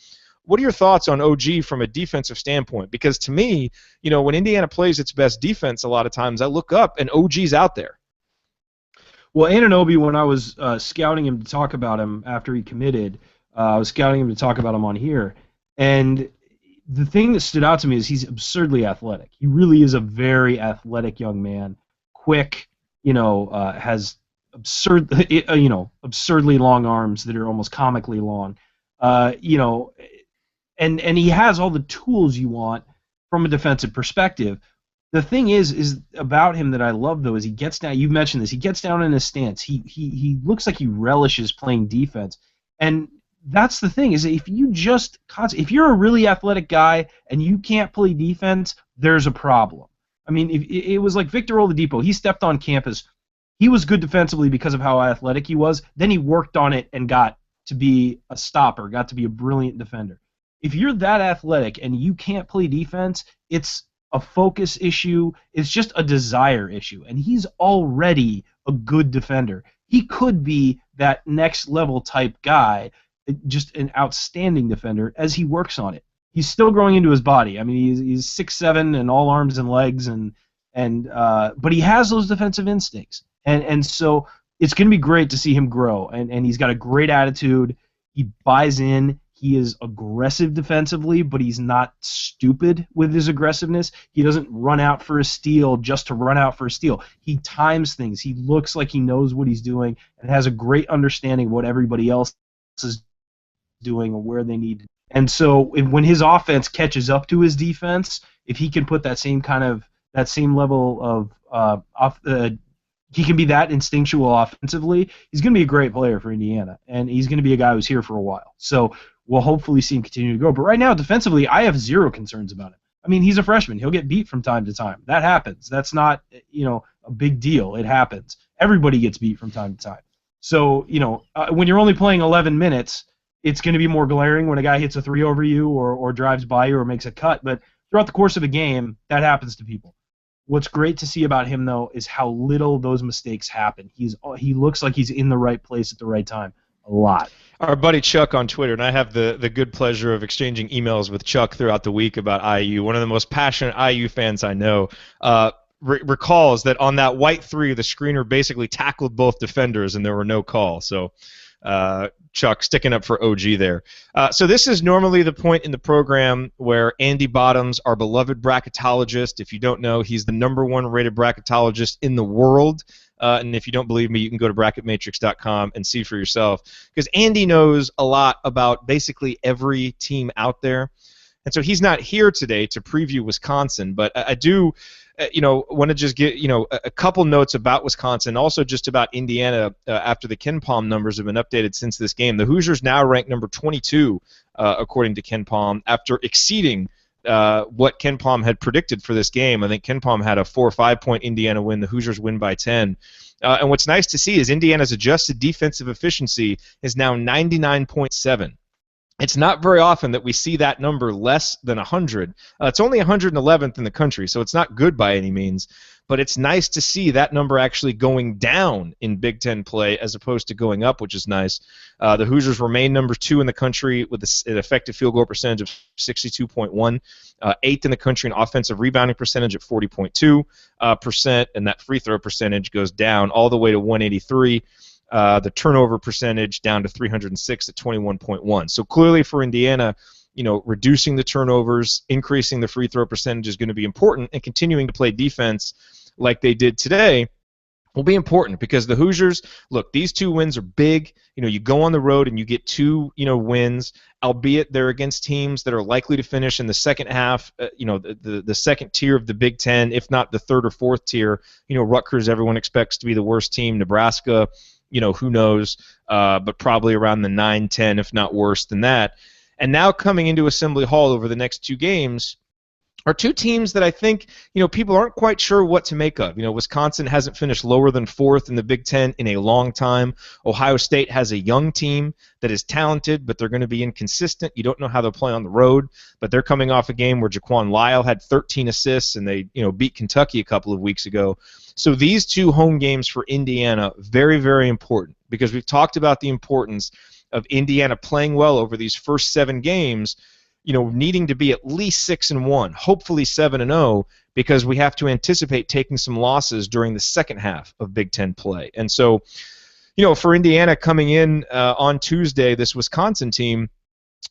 What are your thoughts on OG from a defensive standpoint? Because to me, when Indiana plays its best defense a lot of times, I look up and OG's out there. Well, Anunoby, when I was scouting him to talk about him after he committed, I was scouting him to talk about him on here. And the thing that stood out to me is he's absurdly athletic. He really is a very athletic young man, quick, has absurdly long arms that are almost comically long, and he has all the tools you want from a defensive perspective. The thing is about him that I love, though, is he gets down. You mentioned this. He gets down in his stance. He looks like he relishes playing defense, and that's the thing, is if you're a really athletic guy and you can't play defense, there's a problem. I mean, it was like Victor Oladipo. He stepped on campus. He was good defensively because of how athletic he was. Then he worked on it and got to be a stopper, got to be a brilliant defender. If you're that athletic and you can't play defense, it's a focus issue. It's just a desire issue. And he's already a good defender. He could be that next level type guy, just an outstanding defender as he works on it. He's still growing into his body. I mean, he's 6'7" and all arms and legs, but he has those defensive instincts, and so it's going to be great to see him grow. And he's got a great attitude. He buys in. He is aggressive defensively, but he's not stupid with his aggressiveness. He doesn't run out for a steal just to run out for a steal. He times things. He looks like he knows what he's doing and has a great understanding of what everybody else is doing or where they need to. And so when his offense catches up to his defense, if he can put that same level of he can be that instinctual offensively, he's going to be a great player for Indiana, and he's going to be a guy who's here for a while. So we'll hopefully see him continue to grow. But right now, defensively, I have zero concerns about him. I mean, he's a freshman. He'll get beat from time to time. That happens. That's not, a big deal. It happens. Everybody gets beat from time to time. So, when you're only playing 11 minutes, it's going to be more glaring when a guy hits a three over you or drives by you or makes a cut. But throughout the course of a game, that happens to people. What's great to see about him, though, is how little those mistakes happen. He looks like he's in the right place at the right time a lot. Our buddy Chuck on Twitter, and I have the good pleasure of exchanging emails with Chuck throughout the week about IU, one of the most passionate IU fans I know, recalls that on that White three, the screener basically tackled both defenders and there were no calls. So Chuck sticking up for OG there. So this is normally the point in the program where Andy Bottoms, our beloved bracketologist, if you don't know, he's the #1 rated bracketologist in the world. And if you don't believe me, you can go to bracketmatrix.com and see for yourself. Because Andy knows a lot about basically every team out there. And so he's not here today to preview Wisconsin, but I do want to just get, a couple notes about Wisconsin, also just about Indiana after the KenPom numbers have been updated since this game. The Hoosiers now rank number 22, according to KenPom, after exceeding what KenPom had predicted for this game. I think KenPom had a 4 or 5 point Indiana win. The Hoosiers win by 10. And what's nice to see is Indiana's adjusted defensive efficiency is now 99.7. It's not very often that we see that number less than 100. It's only 111th in the country, so it's not good by any means. But it's nice to see that number actually going down in Big Ten play as opposed to going up, which is nice. The Hoosiers remain number 2 in the country with an effective field goal percentage of 62.1, 8th in the country in offensive rebounding percentage at 40.2%, and that free throw percentage goes down all the way to 183. The turnover percentage down to 306 at 21.1. So clearly for Indiana, reducing the turnovers, increasing the free throw percentage is going to be important, and continuing to play defense like they did today will be important because the Hoosiers, look, these 2 wins are big. You go on the road and you get 2, wins, albeit they're against teams that are likely to finish in the second half, the second tier of the Big Ten, if not the third or fourth tier. Rutgers, everyone expects to be the worst team. Nebraska, who knows, but probably around the 9-10, if not worse than that. And now coming into Assembly Hall over the next 2 games, are two teams that I think, people aren't quite sure what to make of. Wisconsin hasn't finished lower than fourth in the Big Ten in a long time. Ohio State has a young team that is talented, but they're going to be inconsistent. You don't know how they'll play on the road, but they're coming off a game where Jaquan Lyle had 13 assists, and they, beat Kentucky a couple of weeks ago. So these two home games for Indiana, very, very important, because we've talked about the importance of Indiana playing well over these first 7 games, needing to be at least 6-1, hopefully 7-0, because we have to anticipate taking some losses during the second half of Big Ten play. And so, for Indiana coming in on Tuesday, this Wisconsin team,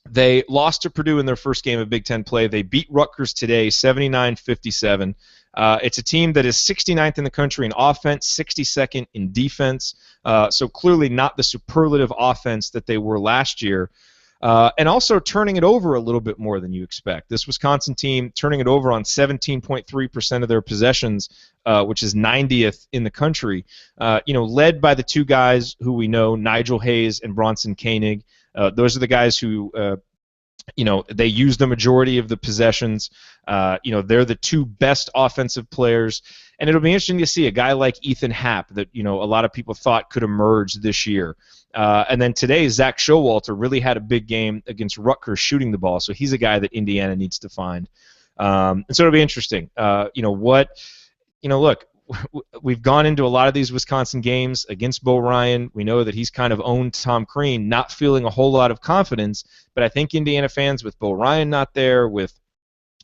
they lost to Purdue in their first game of Big Ten play. They beat Rutgers today, 79-57. It's a team that is 69th in the country in offense, 62nd in defense, so clearly not the superlative offense that they were last year. And also turning it over a little bit more than you expect. This Wisconsin team turning it over on 17.3% of their possessions, which is 90th in the country. Led by the two guys who we know, Nigel Hayes and Bronson Koenig. Those are the guys who, they use the majority of the possessions. They're the two best offensive players. And it'll be interesting to see a guy like Ethan Happ that, a lot of people thought could emerge this year. And then today, Zach Showalter really had a big game against Rutgers shooting the ball, so he's a guy that Indiana needs to find. And so it'll be interesting. Look, we've gone into a lot of these Wisconsin games against Bo Ryan. We know that he's kind of owned Tom Crean, not feeling a whole lot of confidence, but I think Indiana fans, with Bo Ryan not there, with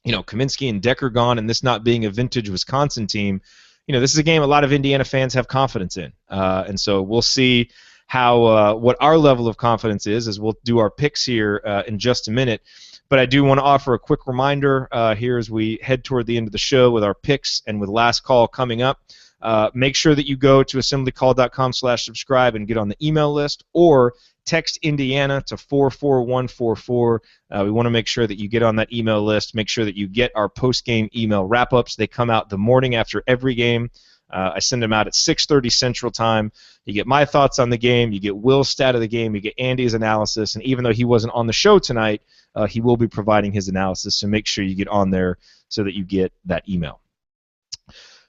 Kaminsky and Decker gone, and this not being a vintage Wisconsin team, this is a game a lot of Indiana fans have confidence in. And so we'll see how what our level of confidence is as we'll do our picks here in just a minute. But I do want to offer a quick reminder here as we head toward the end of the show with our picks and with Last Call coming up. Make sure that you go to assemblycall.com/subscribe and get on the email list, or text Indiana to 44144. We want to make sure that you get on that email list. Make sure that you get our post-game email wrap-ups. They come out the morning after every game. I send them out at 6:30 Central Time. You get my thoughts on the game. You get Will's stat of the game. You get Andy's analysis. And even though he wasn't on the show tonight, he will be providing his analysis. So make sure you get on there so that you get that email.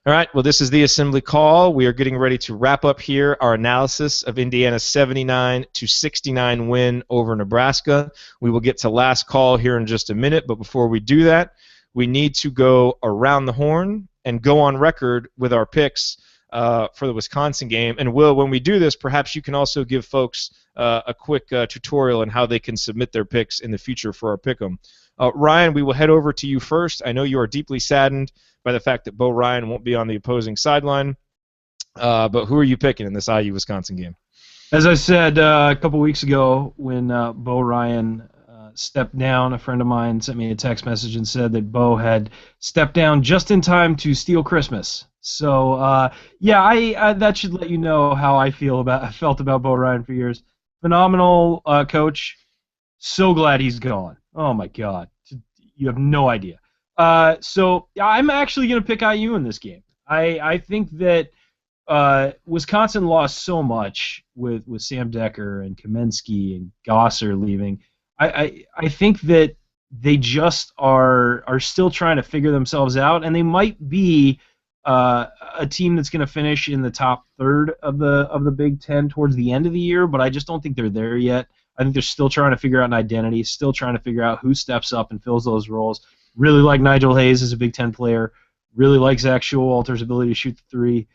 All right, well, this is the Assembly Call. We are getting ready to wrap up here our analysis of Indiana's 79-69 win over Nebraska. We will get to Last Call here in just a minute, but before we do that, we need to go around the horn and go on record with our picks for the Wisconsin game. And Will, when we do this, perhaps you can also give folks a quick tutorial on how they can submit their picks in the future for our Pick'em. Ryan, we will head over to you first. I know you are deeply saddened by the fact that Bo Ryan won't be on the opposing sideline, but who are you picking in this IU-Wisconsin game? As I said a couple weeks ago when Bo Ryan stepped down, a friend of mine sent me a text message and said that Bo had stepped down just in time to steal Christmas. So I that should let you know how I felt about Bo Ryan for years. Phenomenal coach. So glad he's gone. Oh my God, you have no idea. So I'm actually going to pick IU in this game. I think that Wisconsin lost so much with Sam Decker and Kaminsky and Gosser leaving. I think that they just are still trying to figure themselves out, and they might be a team that's going to finish in the top third of the Big Ten towards the end of the year, but I just don't think they're there yet. I think they're still trying to figure out an identity, still trying to figure out who steps up and fills those roles. Really like Nigel Hayes as a Big Ten player. Really like Zach Showalter's ability to shoot the three.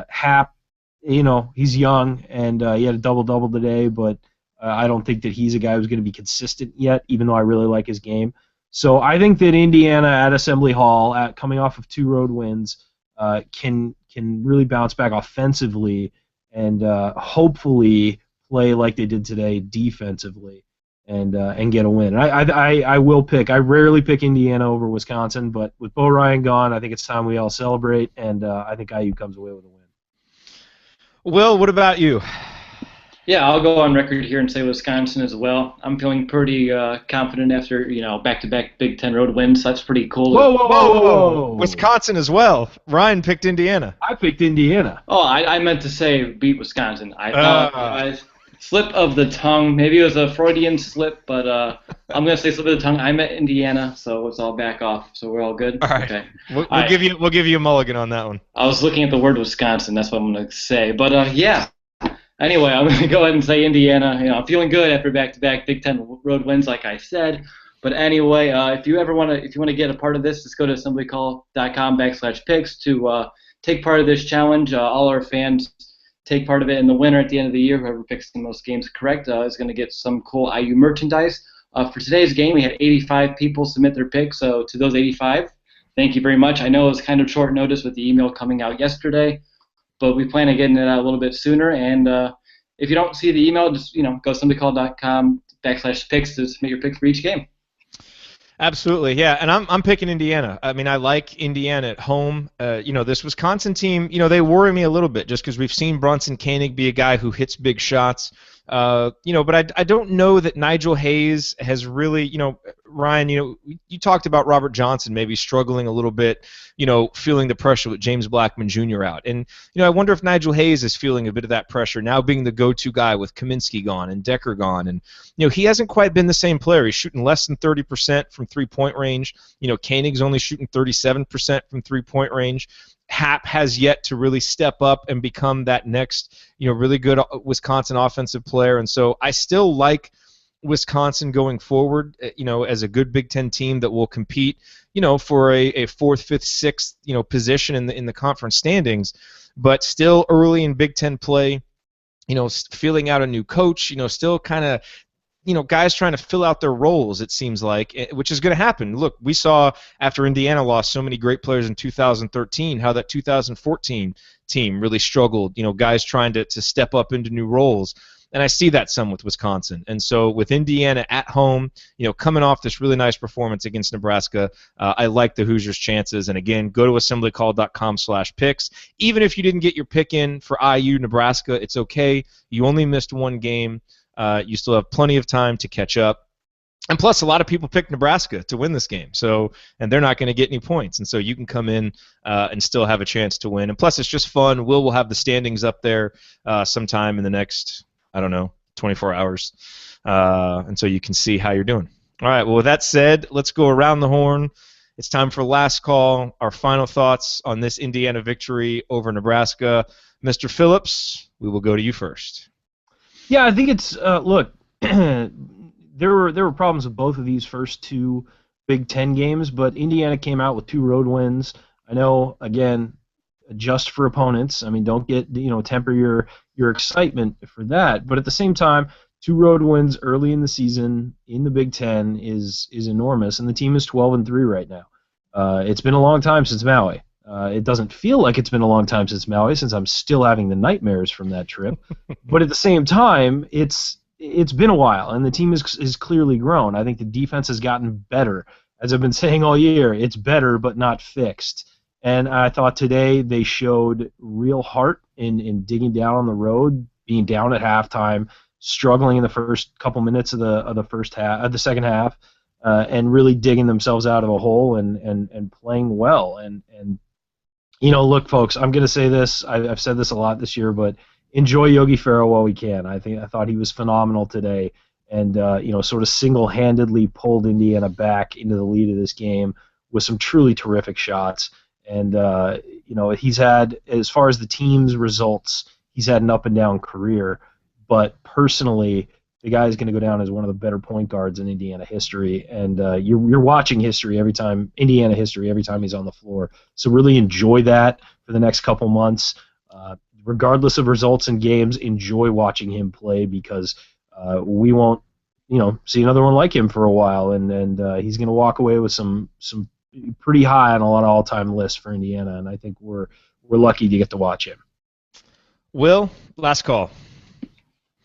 Happ, he's young, and he had a double-double today, but I don't think that he's a guy who's going to be consistent yet, even though I really like his game. So I think that Indiana at Assembly Hall, coming off of 2 road wins, can really bounce back offensively and hopefully play like they did today defensively and get a win. I will pick. I rarely pick Indiana over Wisconsin, but with Bo Ryan gone, I think it's time we all celebrate, and I think IU comes away with a win. Will, what about you? Yeah, I'll go on record here and say Wisconsin as well. I'm feeling pretty confident after back-to-back Big Ten road wins. That's pretty cool. Whoa! Wisconsin as well. Ryan picked Indiana. I picked Indiana. Oh, I meant to say beat Wisconsin. I thought. Slip of the tongue. Maybe it was a Freudian slip, but I'm gonna say slip of the tongue. I'm at Indiana, so let's all back off. So we're all good. All right. Okay. We'll All right. give you a mulligan on that one. I was looking at the word Wisconsin. That's what I'm gonna say. But yeah. Anyway, I'm gonna go ahead and say Indiana. I'm feeling good after back-to-back Big Ten road wins, like I said. But anyway, if you want to get a part of this, just go to assemblycall.com/picks to take part of this challenge. All our fans take part of it, and the winner at the end of the year, whoever picks the most games correct, is going to get some cool IU merchandise. For today's game, we had 85 people submit their picks, so to those 85, thank you very much. I know it was kind of short notice with the email coming out yesterday, but we plan on getting it out a little bit sooner. And if you don't see the email, just go to assemblycall.com/picks to submit your pick for each game. Absolutely, yeah, and I'm picking Indiana. I mean, I like Indiana at home. This Wisconsin team, they worry me a little bit just because we've seen Bronson Koenig be a guy who hits big shots. But I don't know that Nigel Hayes has really, Ryan, you talked about Robert Johnson maybe struggling a little bit, feeling the pressure with James Blackman Jr. out. And, I wonder if Nigel Hayes is feeling a bit of that pressure now being the go-to guy with Kaminsky gone and Decker gone. And, he hasn't quite been the same player. He's shooting less than 30% from three-point range. Koenig's only shooting 37% from three-point range. Happ has yet to really step up and become that next, really good Wisconsin offensive player. And so I still like Wisconsin going forward, as a good Big Ten team that will compete, for a fourth, fifth, sixth, position in the conference standings, but still early in Big Ten play, feeling out a new coach, still kind of, guys trying to fill out their roles, it seems like, which is going to happen. Look, we saw after Indiana lost so many great players in 2013, how that 2014 team really struggled, guys trying to step up into new roles. And I see that some with Wisconsin. And so with Indiana at home, coming off this really nice performance against Nebraska, I like the Hoosiers' chances. And again, go to assemblycall.com/picks. Even if you didn't get your pick in for IU Nebraska, it's okay. You only missed one game. You still have plenty of time to catch up. And plus, a lot of people picked Nebraska to win this game, and they're not going to get any points. And so you can come in and still have a chance to win. And plus, it's just fun. Will have the standings up there sometime in the next, 24 hours. And so you can see how you're doing. All right, well, with that said, let's go around the horn. It's time for last call, our final thoughts on this Indiana victory over Nebraska. Mr. Phillips, we will go to you first. Yeah, I think it's look. There were problems with both of these first two Big Ten games, but Indiana came out with 2 road wins. I know, again, adjust for opponents. I mean, don't get temper your excitement for that. But at the same time, 2 road wins early in the season in the Big Ten is enormous, and the team is 12-3 right now. It's been a long time since Maui. It doesn't feel like it's been a long time since Maui, since I'm still having the nightmares from that trip. But at the same time, it's been a while, and the team is clearly grown. I think the defense has gotten better. As I've been saying all year, it's better but not fixed. And I thought today they showed real heart in digging down on the road, being down at halftime, struggling in the first couple minutes of the first half, of the second half, and really digging themselves out of a hole and playing well. And look, folks, I'm going to say this. I've said this a lot this year, but enjoy Yogi Ferrell while we can. I thought he was phenomenal today, and sort of single-handedly pulled Indiana back into the lead of this game with some truly terrific shots. And he's had, as far as the team's results, he's had an up and down career. But personally, the guy is going to go down as one of the better point guards in Indiana history, and you're watching Indiana history every time he's on the floor. So really enjoy that for the next couple months. Regardless of results in games, enjoy watching him play, because we won't, see another one like him for a while, and he's going to walk away with some pretty high on a lot of all-time lists for Indiana, and I think we're lucky to get to watch him. Will, last call.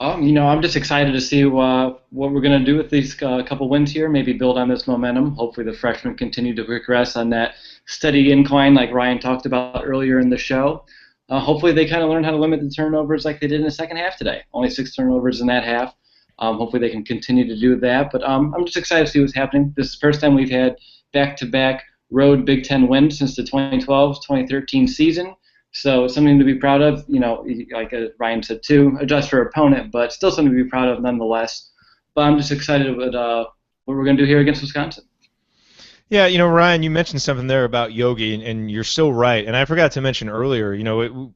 I'm just excited to see what we're going to do with these couple wins here, maybe build on this momentum. Hopefully the freshmen continue to progress on that steady incline like Ryan talked about earlier in the show. Hopefully they kind of learn how to limit the turnovers like they did in the second half today. Only 6 turnovers in that half. Hopefully they can continue to do that. But I'm just excited to see what's happening. This is the first time we've had back-to-back road Big Ten wins since the 2012-2013 season. So it's something to be proud of. Like Ryan said too, adjust for opponent, but still something to be proud of nonetheless. But I'm just excited about what we're going to do here against Wisconsin. Yeah, Ryan, you mentioned something there about Yogi, and you're so right. And I forgot to mention earlier,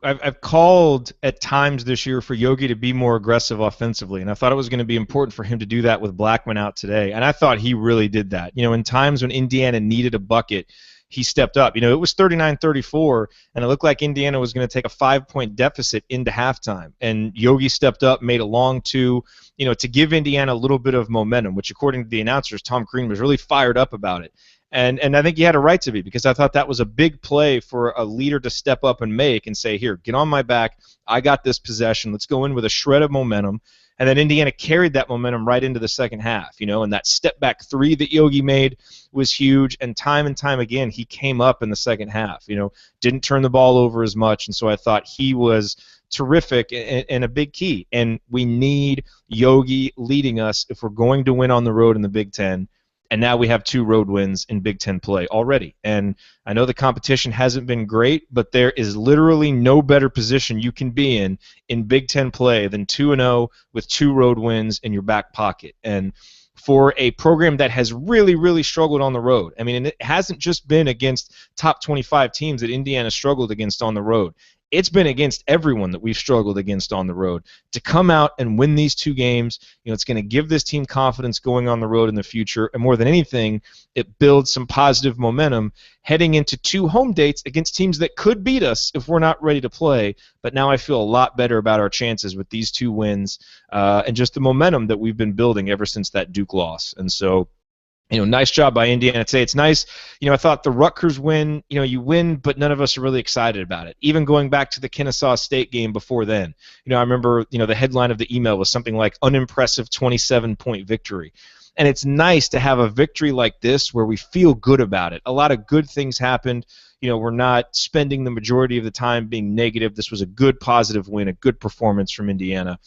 I've called at times this year for Yogi to be more aggressive offensively, and I thought it was going to be important for him to do that with Blackman out today, and I thought he really did that. In times when Indiana needed a bucket, he stepped up. It was 39-34, and it looked like Indiana was going to take a 5-point deficit into halftime, and Yogi stepped up, made a long two, to give Indiana a little bit of momentum, which according to the announcers, Tom Crean was really fired up about it. And I think he had a right to be, because I thought that was a big play for a leader to step up and make and say, here, get on my back. I got this possession. Let's go in with a shred of momentum. And then Indiana carried that momentum right into the second half, and that step-back three that Yogi made was huge. And time again, he came up in the second half, didn't turn the ball over as much. And so I thought he was terrific and a big key. And we need Yogi leading us if we're going to win on the road in the Big Ten. And now we have 2 road wins in Big Ten play already. And I know the competition hasn't been great, but there is literally no better position you can be in Big Ten play than 2-0 with 2 road wins in your back pocket. And for a program that has really, really struggled on the road, I mean, and it hasn't just been against top 25 teams that Indiana struggled against on the road. It's been against everyone that we've struggled against on the road. To come out and win these 2 games, it's going to give this team confidence going on the road in the future. And more than anything, it builds some positive momentum heading into 2 home dates against teams that could beat us if we're not ready to play. But now I feel a lot better about our chances with these 2 wins and just the momentum that we've been building ever since that Duke loss. And so, nice job by Indiana today. It's nice. I thought the Rutgers win, you win, but none of us are really excited about it. Even going back to the Kennesaw State game before then, I remember, the headline of the email was something like unimpressive 27-point victory. And it's nice to have a victory like this where we feel good about it. A lot of good things happened. We're not spending the majority of the time being negative. This was a good, positive win, a good performance from Indiana.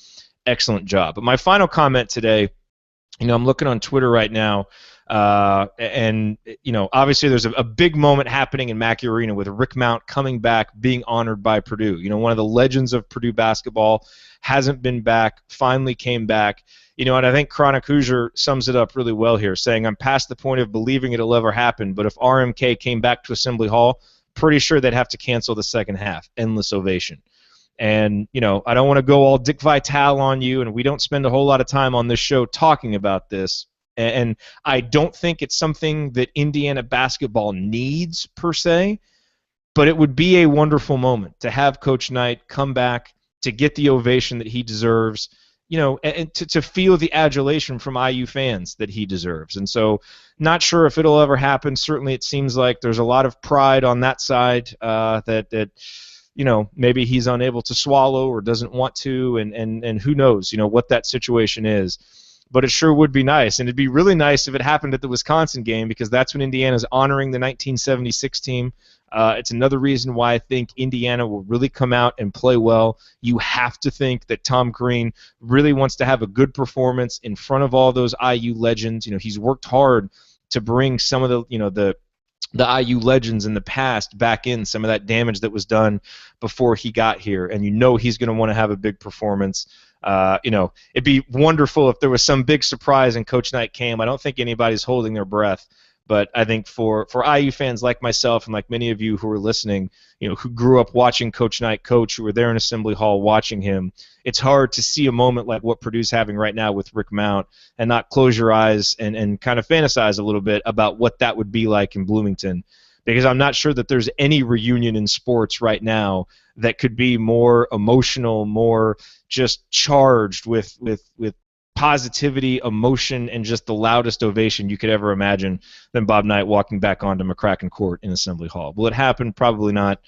Excellent job. But my final comment today, I'm looking on Twitter right now, and obviously there's a big moment happening in Mackey Arena with Rick Mount coming back, being honored by Purdue. One of the legends of Purdue basketball hasn't been back, finally came back. And I think Chronic Hoosier sums it up really well here, saying, I'm past the point of believing it'll ever happen, but if RMK came back to Assembly Hall, pretty sure they'd have to cancel the second half. Endless ovation. And, I don't want to go all Dick Vitale on you, and we don't spend a whole lot of time on this show talking about this. And I don't think it's something that Indiana basketball needs, per se, but it would be a wonderful moment to have Coach Knight come back, to get the ovation that he deserves, and to feel the adulation from IU fans that he deserves. And so not sure if it'll ever happen. Certainly it seems like there's a lot of pride on that side that maybe he's unable to swallow or doesn't want to, and who knows, what that situation is. But it sure would be nice, and it'd be really nice if it happened at the Wisconsin game, because that's when Indiana's honoring the 1976 team. It's another reason why I think Indiana will really come out and play well. You have to think that Tom Crean really wants to have a good performance in front of all those IU legends. He's worked hard to bring some of the IU legends in the past back in, some of that damage that was done before he got here, and he's going to want to have a big performance. It'd be wonderful if there was some big surprise and Coach Knight came. I don't think anybody's holding their breath, but I think for IU fans like myself and like many of you who are listening, who grew up watching Coach Knight coach, who were there in Assembly Hall watching him, it's hard to see a moment like what Purdue's having right now with Rick Mount and not close your eyes and kind of fantasize a little bit about what that would be like in Bloomington. Because I'm not sure that there's any reunion in sports right now that could be more emotional, more just charged with positivity, emotion, and just the loudest ovation you could ever imagine than Bob Knight walking back onto McCracken Court in Assembly Hall. Will it happen? Probably not,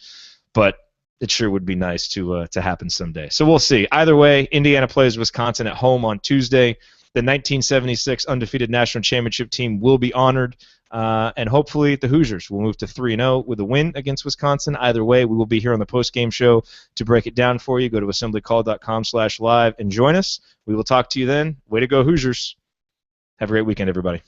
but it sure would be nice to happen someday. So we'll see. Either way, Indiana plays Wisconsin at home on Tuesday. The 1976 undefeated national championship team will be honored, and hopefully the Hoosiers will move to 3-0 with a win against Wisconsin. Either way, we will be here on the post-game show to break it down for you. Go to assemblycall.com/live and join us. We will talk to you then. Way to go, Hoosiers. Have a great weekend, everybody.